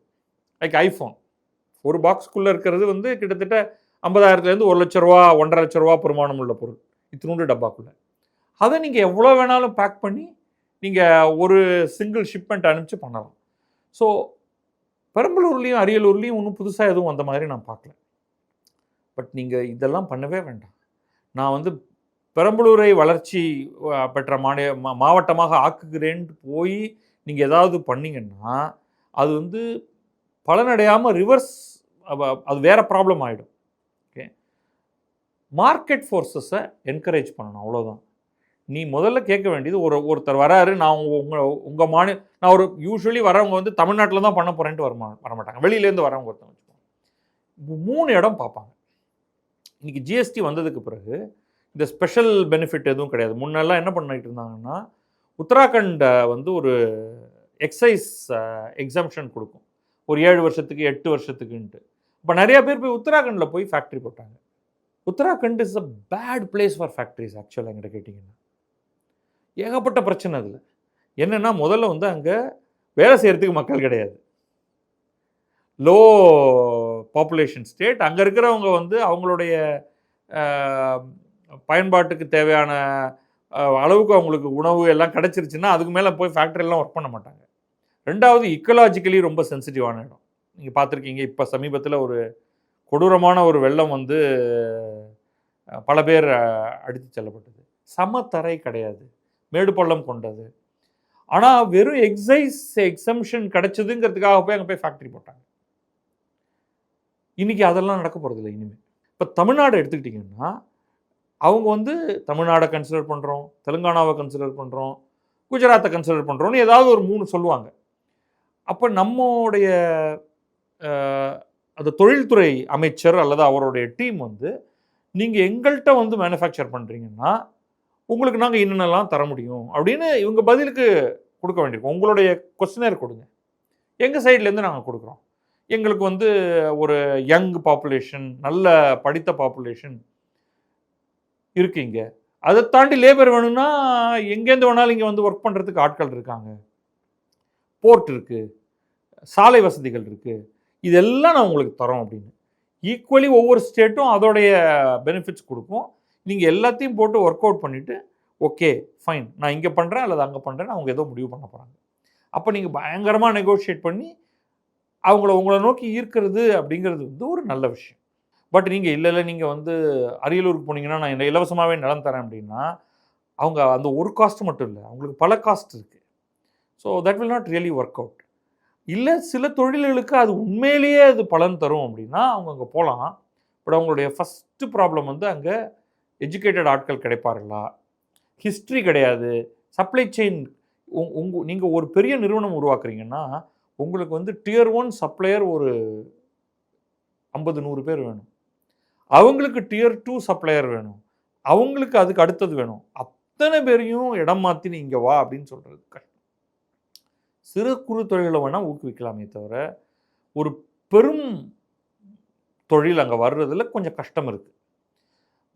லைக் ஐஃபோன் ஒரு பாக்ஸ்க்குள்ளே இருக்கிறது வந்து கிட்டத்தட்ட 50,000 1 லட்ச ரூபா 1.5 லட்ச ரூபா பெருமானம் உள்ள பொருள் இத்தினூண்டு டப்பாக்குள்ளே. அதை நீங்கள் எவ்வளோ வேணாலும் பேக் பண்ணி நீங்கள் ஒரு சிங்கிள் ஷிப்மெண்ட் அனுப்பிச்சு பண்ணலாம். ஸோ பெரம்பலூர்லேயும் அரியலூர்லேயும் ஒன்றும் புதுசாக எதுவும் அந்த மாதிரி நான் பார்க்கல. பட் நீங்கள் இதெல்லாம் பண்ணவே வேண்டாம். நான் வந்து பெரம்பலூரை வளர்ச்சி பெற்ற மாவட்டமாக ஆக்குகிறேன்ட்டு போய் நீங்கள் ஏதாவது பண்ணிங்கன்னா அது வந்து பலனடையாமல் ரிவர்ஸ் அது வேறு ப்ராப்ளம் ஆகிடும். ஓகே, மார்க்கெட் ஃபோர்ஸஸை என்கரேஜ் பண்ணணும், அவ்வளோதான். நீ முதல்ல கேட்க வேண்டியது ஒருத்தர் வராரு, நான் உங்கள் நான் ஒரு யூஸ்வலி வரவங்க வந்து தமிழ்நாட்டில் தான் பண்ண போகிறேன்ட்டு வரமாட்டாங்க, வெளியிலேருந்து வரவங்க ஒருத்தவங்க வச்சுக்கோங்க. 3 இடம் பார்ப்பாங்க. இன்றைக்கி ஜிஎஸ்டி வந்ததுக்கு பிறகு இந்த ஸ்பெஷல் பெனிஃபிட் எதுவும் கிடையாது. முன்னெல்லாம் என்ன பண்ணிட்டு இருந்தாங்கன்னா உத்தராகண்டை வந்து ஒரு எக்ஸைஸ் எக்ஸம்ஷன் கொடுக்கும், ஒரு 7 வருஷத்துக்கு 8 வருஷத்துக்குன்ட்டு. இப்போ நிறைய பேர் போய் உத்தராகண்டில் போய் ஃபேக்ட்ரி போட்டாங்க. Uttarakhand is a bad place for factories ஆக்சுவலாக எங்கிட்ட கேட்டிங்கன்னா. ஏகப்பட்ட பிரச்சனை அதில். என்னென்னா முதல்ல வந்து அங்கே வேலை செய்கிறதுக்கு மக்கள் கிடையாது, லோ பாப்புலேஷன் ஸ்டேட். அங்கே இருக்கிறவங்க வந்து அவங்களுடைய பயன்பாட்டுக்கு தேவையான அளவுக்கு அவங்களுக்கு உணவு எல்லாம் கிடச்சிருச்சுன்னா அதுக்கு மேலே போய் ஃபேக்ட்ரியெல்லாம் ஒர்க் பண்ண மாட்டாங்க. ரெண்டாவது இக்கலாஜிக்கலி ரொம்ப சென்சிட்டிவான இடம். நீங்கள் பார்த்துருக்கீங்க, இப்போ சமீபத்தில் ஒரு கொடூரமான ஒரு வெள்ளம் வந்து பல பேர் அடித்து செல்லப்பட்டது. சமத்தரை கிடையாது, மேடு பள்ளம் கொண்டது. ஆனால் வெறும் எக்ஸம்ஷன் கிடைச்சதுங்கிறதுக்காக போய் அங்கே போய் ஃபேக்ட்ரி போட்டாங்க. இன்னைக்கு அதெல்லாம் நடக்க போகிறதில்ல இனிமேல். இப்போ தமிழ்நாடு எடுத்துக்கிட்டிங்கன்னா அவங்க வந்து தமிழ்நாடை கன்சிடர் பண்ணுறோம், தெலுங்கானாவை கன்சிடர் பண்ணுறோம், குஜராத்தை கன்சிடர் பண்ணுறோன்னு ஏதாவது ஒரு 3 சொல்லுவாங்க. அப்போ நம்முடைய அந்த தொழில்துறை அமைச்சர் அல்லது அவருடைய டீம் வந்து நீங்கள் எங்கள்கிட்ட வந்து மேனுஃபேக்சர் பண்ணுறீங்கன்னா உங்களுக்கு நாங்கள் என்னென்னலாம் தர முடியும் அப்படின்னு இவங்க பதிலுக்கு கொடுக்க வேண்டியிருக்கும். உங்களுடைய கொஸ்டினர் கொடுங்க, எங்கள் சைட்லேருந்து நாங்கள் கொடுக்குறோம். எங்களுக்கு வந்து ஒரு யங் பாப்புலேஷன், நல்ல படித்த பாப்புலேஷன் இருக்கு இங்கே. அதை தாண்டி லேபர் வேணும்னா எங்கேருந்து வேணாலும் இங்கே வந்து ஒர்க் பண்ணுறதுக்கு ஆட்கள் இருக்காங்க, போர்ட் இருக்குது, சாலை வசதிகள் இருக்குது, இதெல்லாம் நான் உங்களுக்கு தரோம் அப்படின்னு. ஈக்குவலி ஒவ்வொரு ஸ்டேட்டும் அதோடைய பெனிஃபிட்ஸ் கொடுக்கும். நீங்கள் எல்லாத்தையும் போட்டு ஒர்க் அவுட் பண்ணிவிட்டு ஓகே ஃபைன் நான் இங்கே பண்ணுறேன் அல்லது அங்கே பண்ணுறேன்னு அவங்க ஏதோ முடிவு பண்ண போகிறாங்க. அப்போ நீங்கள் பயங்கரமாக நெகோஷியேட் பண்ணி உங்களை நோக்கி ஈர்க்கிறது அப்படிங்கிறது வந்து ஒரு நல்ல விஷயம். பட் நீங்கள் இல்லை நீங்கள் வந்து அரியலூருக்கு போனீங்கன்னா நான் இலவசமாகவே நிலம் தரேன் அப்படின்னா அவங்க அந்த ஒரு காஸ்ட் மட்டும் இல்லை, அவங்களுக்கு பல காஸ்ட் இருக்குது. So that will not really work out. இல்லை சில தொழில்களுக்கு அது உண்மையிலேயே அது பலன் தரும் அப்படின்னா அவங்க அங்கே போகலாம். பட் அவங்களுடைய ஃபஸ்ட்டு ப்ராப்ளம் வந்து அங்கே எஜுகேட்டட் ஆட்கள் கிடைப்பார்களா, ஹிஸ்ட்ரி கிடையாது, சப்ளை செயின். நீங்கள் ஒரு பெரிய நிறுவனம் உருவாக்குறீங்கன்னா உங்களுக்கு வந்து டியர் 1 சப்ளையர் ஒரு 50-100 பேர் வேணும், அவங்களுக்கு டியர் 2 சப்ளையர் வேணும், அவங்களுக்கு அதுக்கு அடுத்தது வேணும். அத்தனை பேரையும் இடம் மாற்றி நீ இங்கே வா அப்படின்னு சொல்கிறது கஷ்டம். சிறு குறு தொழிலை வேணால் ஊக்குவிக்கலாமே தவிர ஒரு பெரும் தொழில் அங்கே வர்றதுல கொஞ்சம் கஷ்டம் இருக்குது.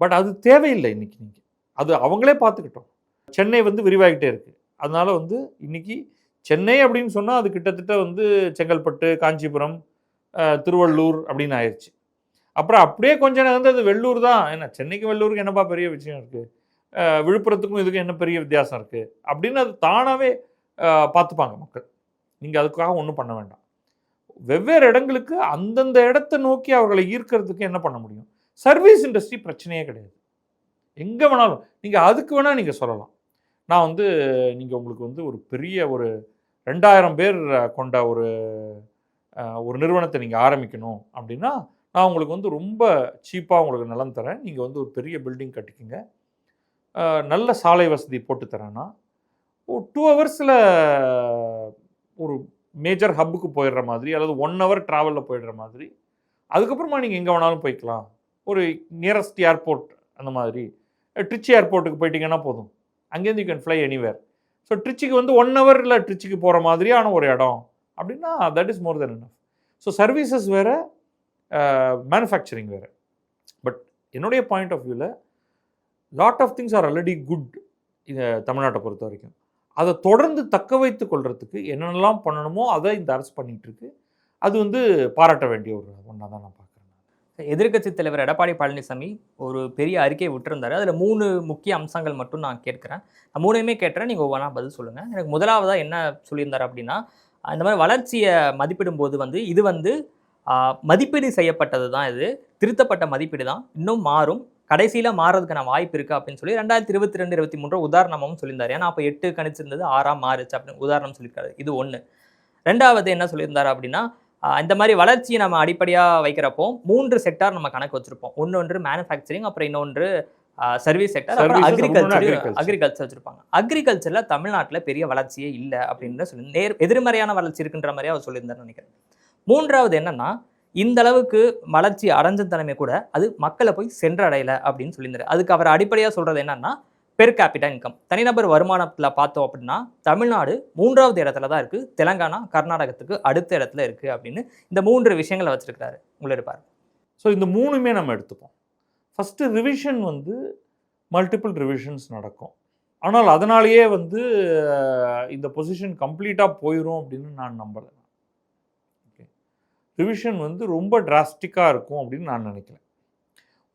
பட் அது தேவையில்லை இன்னைக்கு. நீங்கள் அது அவங்களே பார்த்துக்கிட்டோம். சென்னை வந்து விரிவாகிட்டே இருக்குது. அதனால வந்து இன்னைக்கு சென்னை அப்படின்னு சொன்னால் அது கிட்டத்தட்ட வந்து செங்கல்பட்டு, காஞ்சிபுரம், திருவள்ளூர் அப்படின்னு ஆயிடுச்சு. அப்புறம் அப்படியே கொஞ்சம் வந்து அது வெள்ளூர் தான். ஏன்னா சென்னைக்கு வெள்ளூருக்கு என்னப்பா பெரிய விஷயம் இருக்குது, விழுப்புரத்துக்கும் இதுக்கும் என்ன பெரிய வித்தியாசம் இருக்குது அப்படின்னு அது தானாகவே பார்த்துப்பாங்க மக்கள். நீங்கள் அதுக்காக ஒன்றும் பண்ண வேண்டாம். வெவ்வேறு இடங்களுக்கு அந்தந்த இடத்தை நோக்கி அவர்களை ஈர்க்கிறதுக்கு என்ன பண்ண முடியும்? சர்வீஸ் இண்டஸ்ட்ரி பிரச்சனையே கிடையாது. எங்கே வேணாலும் நீங்கள் அதுக்கு வேணால் நீங்கள் சொல்லலாம். நான் வந்து நீங்கள் உங்களுக்கு வந்து ஒரு பெரிய ஒரு 2000 பேர் கொண்ட ஒரு நிறுவனத்தை நீங்கள் ஆரம்பிக்கணும் அப்படின்னா நான் உங்களுக்கு வந்து ரொம்ப சீப்பாக உங்களுக்கு நிலம் தரேன், நீங்கள் வந்து ஒரு பெரிய பில்டிங் கட்டிக்கிங்க, நல்ல சாலை வசதி போட்டு தரேன்னா 2 ஹவர்ஸில் ஒரு மேஜர் ஹப்புக்கு போயிடுற மாதிரி அல்லது 1 ஹவர் ட்ராவலில் போயிடுற மாதிரி, அதுக்கப்புறமா நீங்கள் எங்கே வேணாலும் போய்க்கலாம். ஒரு நியரஸ்ட் ஏர்போர்ட் அந்த மாதிரி ட்ரிச்சி ஏர்போர்ட்டுக்கு போயிட்டீங்கன்னா போதும், அங்கேருந்து you can fly anywhere. So ட்ரிச்சிக்கு வந்து 1 ஹவரில் ட்ரிச்சிக்கு போகிற மாதிரியான ஒரு இடம் அப்படின்னா that is more then enough. So services வேறு, மேனுஃபேக்சரிங் வேறு. பட் என்னுடைய பாயிண்ட் ஆஃப் வியூவில் lot of things are already good தமிழ்நாட்டை பொறுத்த வரைக்கும். அதை தொடர்ந்து தக்க வைத்து கொள்றதுக்கு என்னென்னலாம் பண்ணணுமோ அதை இந்த அரசு பண்ணிகிட்டு இருக்கு. அது வந்து பாராட்ட வேண்டிய ஒரு ஒன்றா தான் நான் பார்க்குறேன். எதிர்க்கட்சி தலைவர் எடப்பாடி பழனிசாமி ஒரு பெரிய அறிக்கை விட்டுருந்தாரு. அதில் 3 முக்கிய அம்சங்கள் மட்டும் நான் கேட்குறேன். நான் 3யுமே கேட்குறேன், நீங்கள் ஒவ்வொன்றா பதில் சொல்லுங்கள். எனக்கு முதலாவதாக என்ன சொல்லியிருந்தார் அப்படின்னா, இந்த மாதிரி வளர்ச்சியை மதிப்பிடும்போது வந்து இது வந்து மதிப்பீடு செய்யப்பட்டது தான், இது திருத்தப்பட்ட மதிப்பீடு தான், இன்னும் மாறும், கடைசியில் மாறுறதுக்கான வாய்ப்பு இருக்குது அப்படின்னு சொல்லி 2022-23 உதாரணமும் சொல்லியிருந்தார். ஏன்னா அப்போ 8 கணிச்சிருந்தது 6 மாறுச்சு அப்படின்னு உதாரணம் சொல்லியிருக்காரு. இது ஒன்று. ரெண்டாவது என்ன சொல்லியிருந்தார் அப்படின்னா, இந்த மாதிரி வளர்ச்சியை நம்ம அடிப்படையாக வைக்கிறப்போ 3 செக்டார் நம்ம கணக்கு வச்சுருப்போம். ஒன்று மேனுஃபேக்சரிங், அப்புறம் இன்னொன்று சர்வீஸ் செக்டர், அப்புறம் அக்ரிகல்ச்சர் வச்சுருப்பாங்க. அக்ரிகல்ச்சரில் தமிழ்நாட்டில் பெரிய வளர்ச்சியே இல்லை அப்படின்னு சொல்லி எதிர்மறையான வளர்ச்சி இருக்குன்ற மாதிரியே அவர் சொல்லியிருந்தாருன்னு நினைக்கிறேன். மூன்றாவது என்னன்னா, இந்த அளவுக்கு வளர்ச்சி அடைஞ்ச தலைமை கூட அது மக்களை போய் சென்றடையலை அப்படின்னு சொல்லியிருந்தாரு. அதுக்கு அவர் அடிப்படையாக சொல்கிறது என்னன்னா, பெர் கேபிட்டா இன்கம், தனிநபர் வருமானத்தில் பார்த்தோம் அப்படின்னா தமிழ்நாடு 3வது இடத்துல தான் இருக்குது, தெலங்கானா கர்நாடகத்துக்கு அடுத்த இடத்துல இருக்குது அப்படின்னு இந்த 3 விஷயங்களை வச்சிருக்கிறாரு. உங்களை இருப்பார். ஸோ இந்த 3மே நம்ம எடுத்துப்போம். ஃபஸ்ட்டு ரிவிஷன் வந்து மல்டிபிள் ரிவிஷன்ஸ் நடக்கும். ஆனால் அதனாலேயே வந்து இந்த பொசிஷன் கம்ப்ளீட்டாக போயிடும் அப்படின்னு நான் நம்பலை. ஓகே, ரிவிஷன் வந்து ரொம்ப டிராஸ்டிக்காக இருக்கும் அப்படின்னு நான் நினைக்கிறேன்.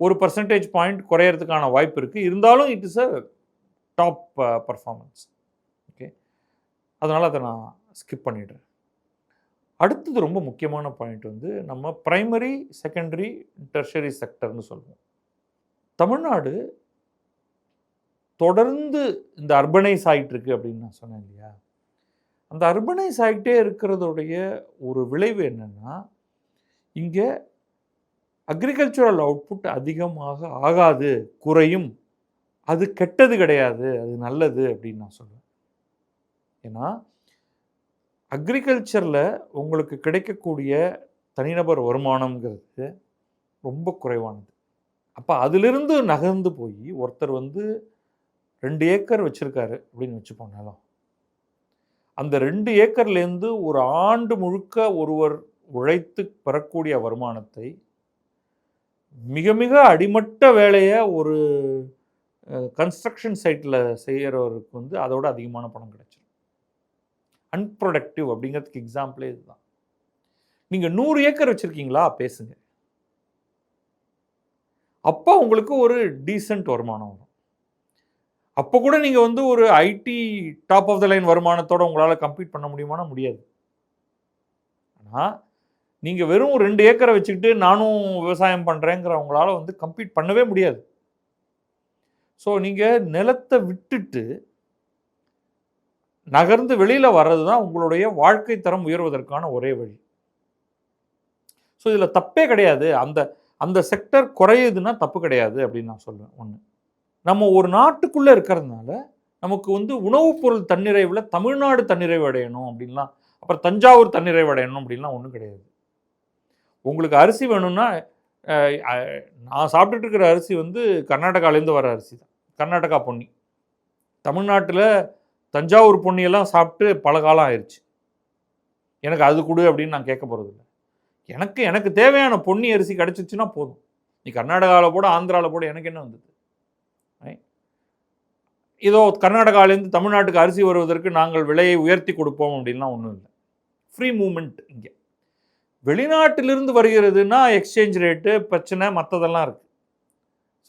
ஒரு பர்சன்டேஜ் பாயிண்ட் குறையிறதுக்கான வாய்ப்பு இருக்குது. இருந்தாலும் it is a top performance. Okay, அதனால் அதை நான் ஸ்கிப் பண்ணிடுறேன். அடுத்தது ரொம்ப முக்கியமான பாயிண்ட் வந்து நம்ம பிரைமரி, செகண்டரி, டெர்ஷரி செக்டர்னு சொல்லுவோம். தமிழ்நாடு தொடர்ந்து இந்த அர்பனைஸ் ஆகிட்டு இருக்கு அப்படின்னு நான் சொன்னேன் இல்லையா. அந்த அர்பனைஸ் ஆகிட்டே இருக்கிறதுடைய ஒரு விளைவு என்னென்னா, இங்கே அக்ரிகல்ச்சுரல் அவுட்புட் அதிகமாக ஆகாது, குறையும். அது கெட்டது கிடையாது, அது நல்லது அப்படின்னு நான் சொல்லுவேன். ஏன்னா அக்ரிகல்ச்சரில் உங்களுக்கு கிடைக்கக்கூடிய தனிநபர் வருமானம்ங்கிறது ரொம்ப குறைவானது. அப்போ அதிலிருந்து நகர்ந்து போய் ஒருத்தர் வந்து 2 ஏக்கர் வச்சுருக்காரு அப்படின்னு வச்சுப்போம் நிலம். அந்த 2 ஏக்கர்லேருந்து ஒரு ஆண்டு முழுக்க ஒருவர் உழைத்து பெறக்கூடிய வருமானத்தை மிக மிக அடிமட்ட வேலையை ஒரு கன்ஸ்ட்ரக்ஷன் சைட்டில் செய்கிறவருக்கு வந்து அதோட அதிகமான பணம் கிடைச்சிடும். அன்ப்ரொடக்டிவ் அப்படிங்கிறதுக்கு எக்ஸாம்பிளே இதுதான். நீங்கள் 100 ஏக்கர் வச்சுருக்கீங்களா பேசுங்க, அப்போ உங்களுக்கு ஒரு டீசென்ட் வருமானம் வரும். அப்போ கூட நீங்கள் வந்து ஒரு IT top of the line வருமானத்தோடு உங்களால் கம்ப்ளீட் பண்ண முடியுமானா முடியாது. ஆனால் நீங்கள் வெறும் 2 ஏக்கரை வச்சுக்கிட்டு நானும் விவசாயம் பண்ணுறேங்கிறவங்களால வந்து கம்ப்ளீட் பண்ணவே முடியாது. ஸோ நீங்கள் நிலத்தை விட்டுட்டு நகர்ந்து வெளியில் வர்றது தான் உங்களுடைய வாழ்க்கை தரம் உயர்வதற்கான ஒரே வழி. ஸோ இதில் தப்பே கிடையாது. அந்த அந்த செக்டர் குறையுதுன்னா தப்பு கிடையாது அப்படின்னு நான் சொல்லுவேன். ஒன்று, நம்ம ஒரு நாட்டுக்குள்ளே இருக்கிறதுனால நமக்கு வந்து உணவுப் பொருள் தன்னிறைவில் தமிழ்நாடு தன்னிறைவு அடையணும் அப்படின்லாம், அப்புறம் தஞ்சாவூர் தன்னிறைவு அடையணும் அப்படின்லாம் ஒன்றும் கிடையாது. உங்களுக்கு அரிசி வேணும்னா நான் சாப்பிட்டுட்டு இருக்கிற அரிசி வந்து கர்நாடகாலேருந்து வர அரிசி தான், கர்நாடகா பொன்னி. தமிழ்நாட்டில் தஞ்சாவூர் பொன்னியெல்லாம் சாப்பிட்டு பல காலம் ஆயிடுச்சு. எனக்கு அது கொடு அப்படின்னு நான் கேட்க போகிறதில்ல. எனக்கு தேவையான பொன்னி அரிசி கிடச்சிச்சுன்னா போதும். நீ கர்நாடகாவில் போட, ஆந்திராவில் போட, எனக்கு என்ன வந்தது? ஏதோ கர்நாடகாவிலேருந்து தமிழ்நாட்டுக்கு அரிசி வருவதற்கு நாங்கள் விலையை உயர்த்தி கொடுப்போம் அப்படின்லாம் ஒன்றும் இல்லை. Free moment. இங்கே வெளிநாட்டிலிருந்து வருகிறதுனா எக்ஸ்சேஞ்ச் ரேட்டு பிரச்சனை, மற்றதெல்லாம் இருக்குது.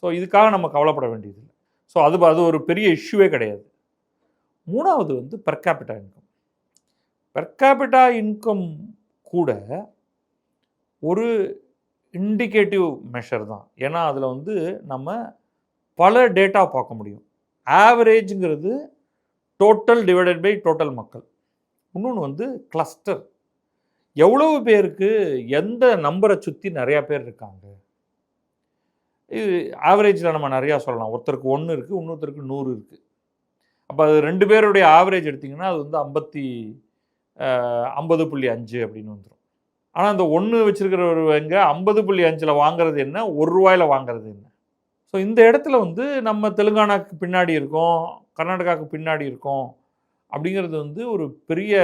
ஸோ இதுக்காக நம்ம கவலைப்பட வேண்டியதில்லை. ஸோ அது ஒரு பெரிய இஷ்யூவே கிடையாது. மூணாவது வந்து per capita income. Per capita income கூட ஒரு இண்டிகேட்டிவ் மெஷர் தான். ஏன்னா அதில் வந்து நம்ம பல டேட்டா பார்க்க முடியும். ஆவரேஜுங்கிறது டோட்டல் டிவைடட் பை டோட்டல் மக்கள். இன்னொன்று வந்து கிளஸ்டர், எவ்வளவு பேருக்கு எந்த நம்பரை சுற்றி நிறையா பேர் இருக்காங்க. இது ஆவரேஜில் நம்ம நிறையா சொல்லலாம். ஒருத்தருக்கு 1 இருக்குது, இன்னொருத்தருக்கு 100 இருக்குது. அப்போ அது 2 பேருடைய ஆவரேஜ் எடுத்திங்கன்னா அது வந்து 50.5 அப்படின்னு வந்துடும். ஆனால் அந்த 1 வச்சுருக்கிறவங்க 50.5 வாங்குறது என்ன, ₹1 வாங்குறது என்ன? ஸோ இந்த இடத்துல வந்து நம்ம தெலுங்கானாவுக்கு பின்னாடி இருக்கோம், கர்நாடகாவுக்கு பின்னாடி இருக்கோம் அப்படிங்கிறது வந்து ஒரு பெரிய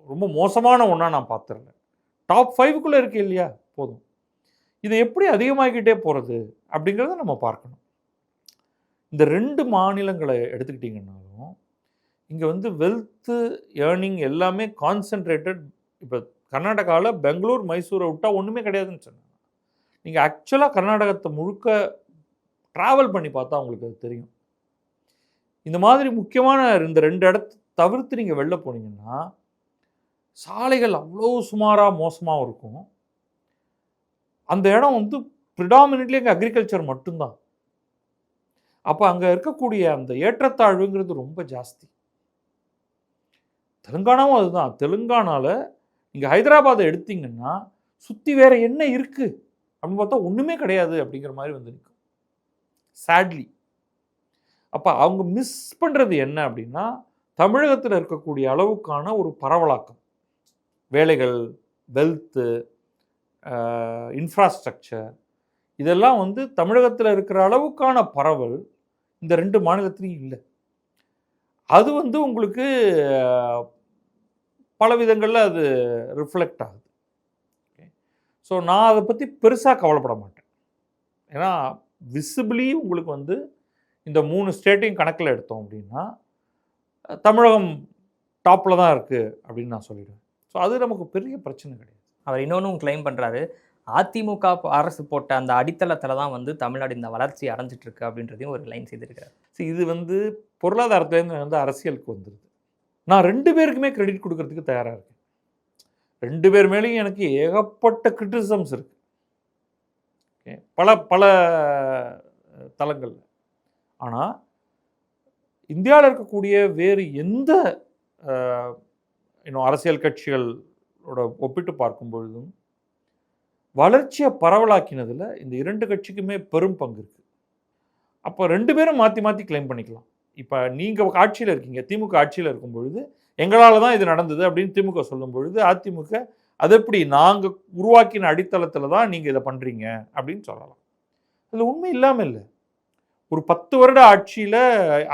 ரொம்ப மோசமான ஒன்றா நான் பார்த்துருக்கேன். டாப் 5க்குள்ளே இருக்கு இல்லையா, போதும். இதை எப்படி அதிகமாகிக்கிட்டே போகிறது அப்படிங்கிறத நம்ம பார்க்கணும். இந்த 2 மாநிலங்களை எடுத்துக்கிட்டிங்கன்னாலும் இங்கே வந்து வெல்த்து ஏர்னிங் எல்லாமே கான்சென்ட்ரேட்டட். இப்போ கர்நாடகாவில் பெங்களூர், மைசூரை விட்டால் ஒன்றுமே கிடையாதுன்னு சொன்னாங்க. நீங்கள் ஆக்சுவலாக கர்நாடகத்தை முழுக்க ட்ராவல் பண்ணி பார்த்தா உங்களுக்கு அது தெரியும். இந்த மாதிரி முக்கியமான இந்த 2 இடத்த தவிர்த்து நீங்கள் வெளில போனீங்கன்னா சாலைகள் அவ்வளோ சுமாராக மோசமாகவும் இருக்கும். அந்த இடம் வந்து ப்ரிடாமினெட்லி அங்கே அக்ரிகல்ச்சர் மட்டும்தான். அப்போ அங்கே இருக்கக்கூடிய அந்த ஏற்றத்தாழ்வுங்கிறது ரொம்ப ஜாஸ்தி. தெலுங்கானாவும் அதுதான். தெலுங்கானாவில் நீங்கள் ஹைதராபாத்தை எடுத்தீங்கன்னா சுற்றி வேறு என்ன இருக்குது அப்படின்னு பார்த்தா ஒன்றுமே கிடையாது அப்படிங்கிற மாதிரி வந்து நிற்கும், சேட்லி. அப்போ அவங்க மிஸ் பண்ணுறது என்ன அப்படின்னா தமிழகத்தில் இருக்கக்கூடிய அளவுக்கான ஒரு பரவலாக்கம், வேலைகள், வெல்த்து, இன்ஃப்ராஸ்ட்ரக்சர், இதெல்லாம் வந்து தமிழகத்தில் இருக்கிற அளவுக்கான பரவல் இந்த 2 மாநிலத்திலையும் இல்லை. அது வந்து உங்களுக்கு பல விதங்களில் அது ரிஃப்ளெக்ட் ஆகுது. ஸோ நான் அதை பற்றி பெருசாக கவலைப்பட மாட்டேன். ஏன்னா விசிபிளி உங்களுக்கு வந்து இந்த 3 ஸ்டேட்டையும் கணக்கில் எடுத்தோம் அப்படின்னா தமிழகம் டாப்பில் தான் இருக்குது அப்படின்னு நான் சொல்லிடுவேன். ஸோ அது நமக்கு பெரிய பிரச்சனை கிடையாது. அவர் இன்னொன்றும் கிளைம் பண்ணுறாரு, அதிமுக அரசு போட்ட அந்த அடித்தளத்தில் தான் வந்து தமிழ்நாடு இந்த வளர்ச்சி அடைஞ்சிட்ருக்கு அப்படின்றதையும் ஒரு லைன் செய்திருக்காரு. இது வந்து பொருளாதாரத்துலேருந்து வந்து அரசியலுக்கு வந்துடுது. நான் 2 பேருக்குமே கிரெடிட் கொடுக்கறதுக்கு தயாராக இருக்கேன். 2 பேர் மேலேயும் எனக்கு ஏகப்பட்ட கிரிட்டிசிசம்ஸ் இருக்குது, பல பல தளங்களில். ஆனால் இந்தியாவில் இருக்கக்கூடிய வேறு எந்த இன்னும் அரசியல் கட்சிகளோட ஒப்பிட்டு பார்க்கும் பொழுதும் வளர்ச்சியை பரவலாக்கினதில் இந்த 2 கட்சிக்குமே பெரும் பங்கு இருக்குது. அப்போ 2 பேரும் மாற்றி மாற்றி கிளைம் பண்ணிக்கலாம். இப்போ நீங்கள் ஆட்சியில் இருக்கீங்க, திமுக ஆட்சியில் இருக்கும் பொழுது எங்களால் தான் இது நடந்தது அப்படின்னு திமுக சொல்லும் பொழுது அதிமுக அது எப்படி நாங்கள் உருவாக்கின அடித்தளத்தில் தான் நீங்கள் இதை பண்ணுறீங்க அப்படின்னு சொல்லலாம். அதில் உண்மை இல்லாமல் இல்லை. ஒரு 10 வருட ஆட்சியில்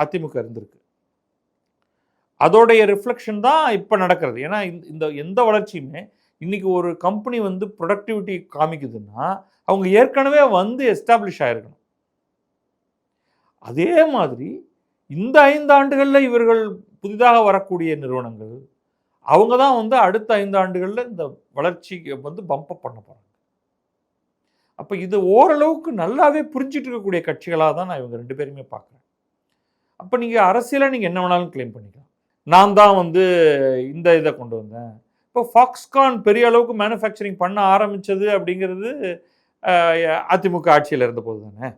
அதிமுக இருந்திருக்கு. அதோடைய ரிஃப்ளெக்ஷன் தான் இப்போ நடக்கிறது. ஏன்னா இந்த எந்த வளர்ச்சியுமே இன்னைக்கு ஒரு கம்பெனி வந்து ப்ரொடக்டிவிட்டி காமிக்குதுன்னா அவங்க ஏற்கனவே வந்து எஸ்டாப்ளிஷ் ஆகிருக்கணும். அதே மாதிரி இந்த 5 ஆண்டுகளில் இவர்கள் புதிதாக வரக்கூடிய நிறுவனங்கள் அவங்க தான் வந்து அடுத்த 5 ஆண்டுகளில் இந்த வளர்ச்சிக்கு வந்து பம்பப் பண்ண போகிறாங்க. அப்போ இது ஓரளவுக்கு நல்லாவே புரிஞ்சிட்டு இருக்கக்கூடிய கட்சிகளாக தான் நான் இவங்க 2 பேருமே பார்க்குறேன். அப்போ நீங்கள் அரசியலாக நீங்கள் என்ன வேணாலும் கிளைம் பண்ணிக்கலாம். நான் தான் வந்து இந்த இதை கொண்டு வந்தேன். இப்போ ஃபாக்ஸ்கான் பெரிய அளவுக்கு மேனுஃபேக்சரிங் பண்ண ஆரம்பித்தது அப்படிங்கிறது அதிமுக ஆட்சியில் இருந்த போது தானே.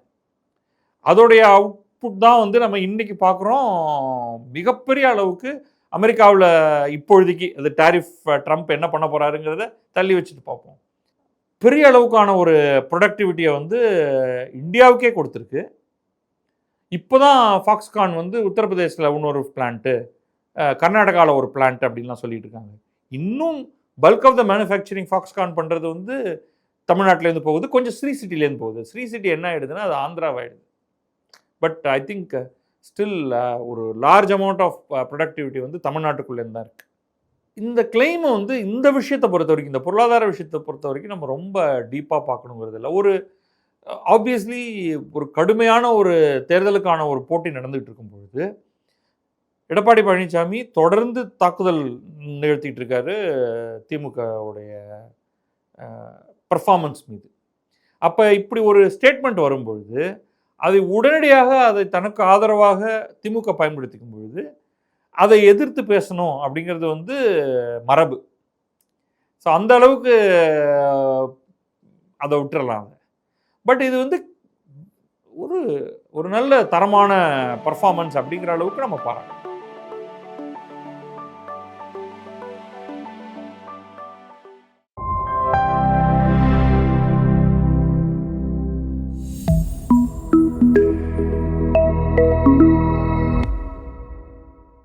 அதோடைய அவுட்புட் தான் வந்து நம்ம இன்றைக்கி பார்க்குறோம். மிகப்பெரிய அளவுக்கு அமெரிக்காவில் இப்பொழுதைக்கு அது டாரிஃப் ட்ரம்ப் என்ன பண்ண போகிறாருங்கிறத தள்ளி வச்சுட்டு பார்ப்போம். பெரிய அளவுக்கான ஒரு ப்ரொடக்டிவிட்டியை வந்து இந்தியாவுக்கே கொடுத்துருக்கு. இப்போ தான் ஃபாக்ஸ்கான் வந்து உத்தரப்பிரதேசில் இன்னொரு பிளான்ட்டு, கர்நாடகாவில் ஒரு பிளான்ட் அப்படின்லாம் சொல்லிட்டு இருக்காங்க. இன்னும் bulk of the manufacturing Foxconn பண்ணுறது வந்து தமிழ்நாட்டிலேருந்து போகுது, கொஞ்சம் ஸ்ரீ சிட்டிலேருந்து போகுது. ஸ்ரீ சிட்டி என்ன ஆகிடுதுன்னா அது ஆந்திராவாயிடுது. பட் ஐ திங்க் ஸ்டில் ஒரு லார்ஜ் அமௌண்ட் ஆஃப் ப்ரொடக்டிவிட்டி வந்து தமிழ்நாட்டுக்குள்ளேருந்து தான் இருக்குது. இந்த கிளைமை வந்து இந்த விஷயத்தை பொறுத்த வரைக்கும், இந்த பொருளாதார விஷயத்தை பொறுத்த வரைக்கும் நம்ம ரொம்ப டீப்பாக பார்க்கணுங்கிறது இல்லை. ஒரு ஆப்வியஸ்லி ஒரு கடுமையான ஒரு தேர்தலுக்கான ஒரு போட்டி நடந்துகிட்டு இருக்கும் பொழுது எடப்பாடி பழனிசாமி தொடர்ந்து தாக்குதல் நிகழ்த்திட்டு இருக்காரு திமுகவுடைய பர்ஃபார்மன்ஸ் மீது. அப்போ இப்படி ஒரு ஸ்டேட்மெண்ட் வரும்பொழுது அதை உடனடியாக அதை தனக்கு ஆதரவாக திமுக பயன்படுத்திக்கும் பொழுது அதை எதிர்த்து பேசணும் அப்படிங்கிறது வந்து மரபு. ஸோ அந்த அளவுக்கு அதை விட்டுறலாம். பட் இது வந்து ஒரு நல்ல தரமான பர்ஃபார்மன்ஸ் அப்படிங்கிற அளவுக்கு நம்ம பாராட்டலாம்.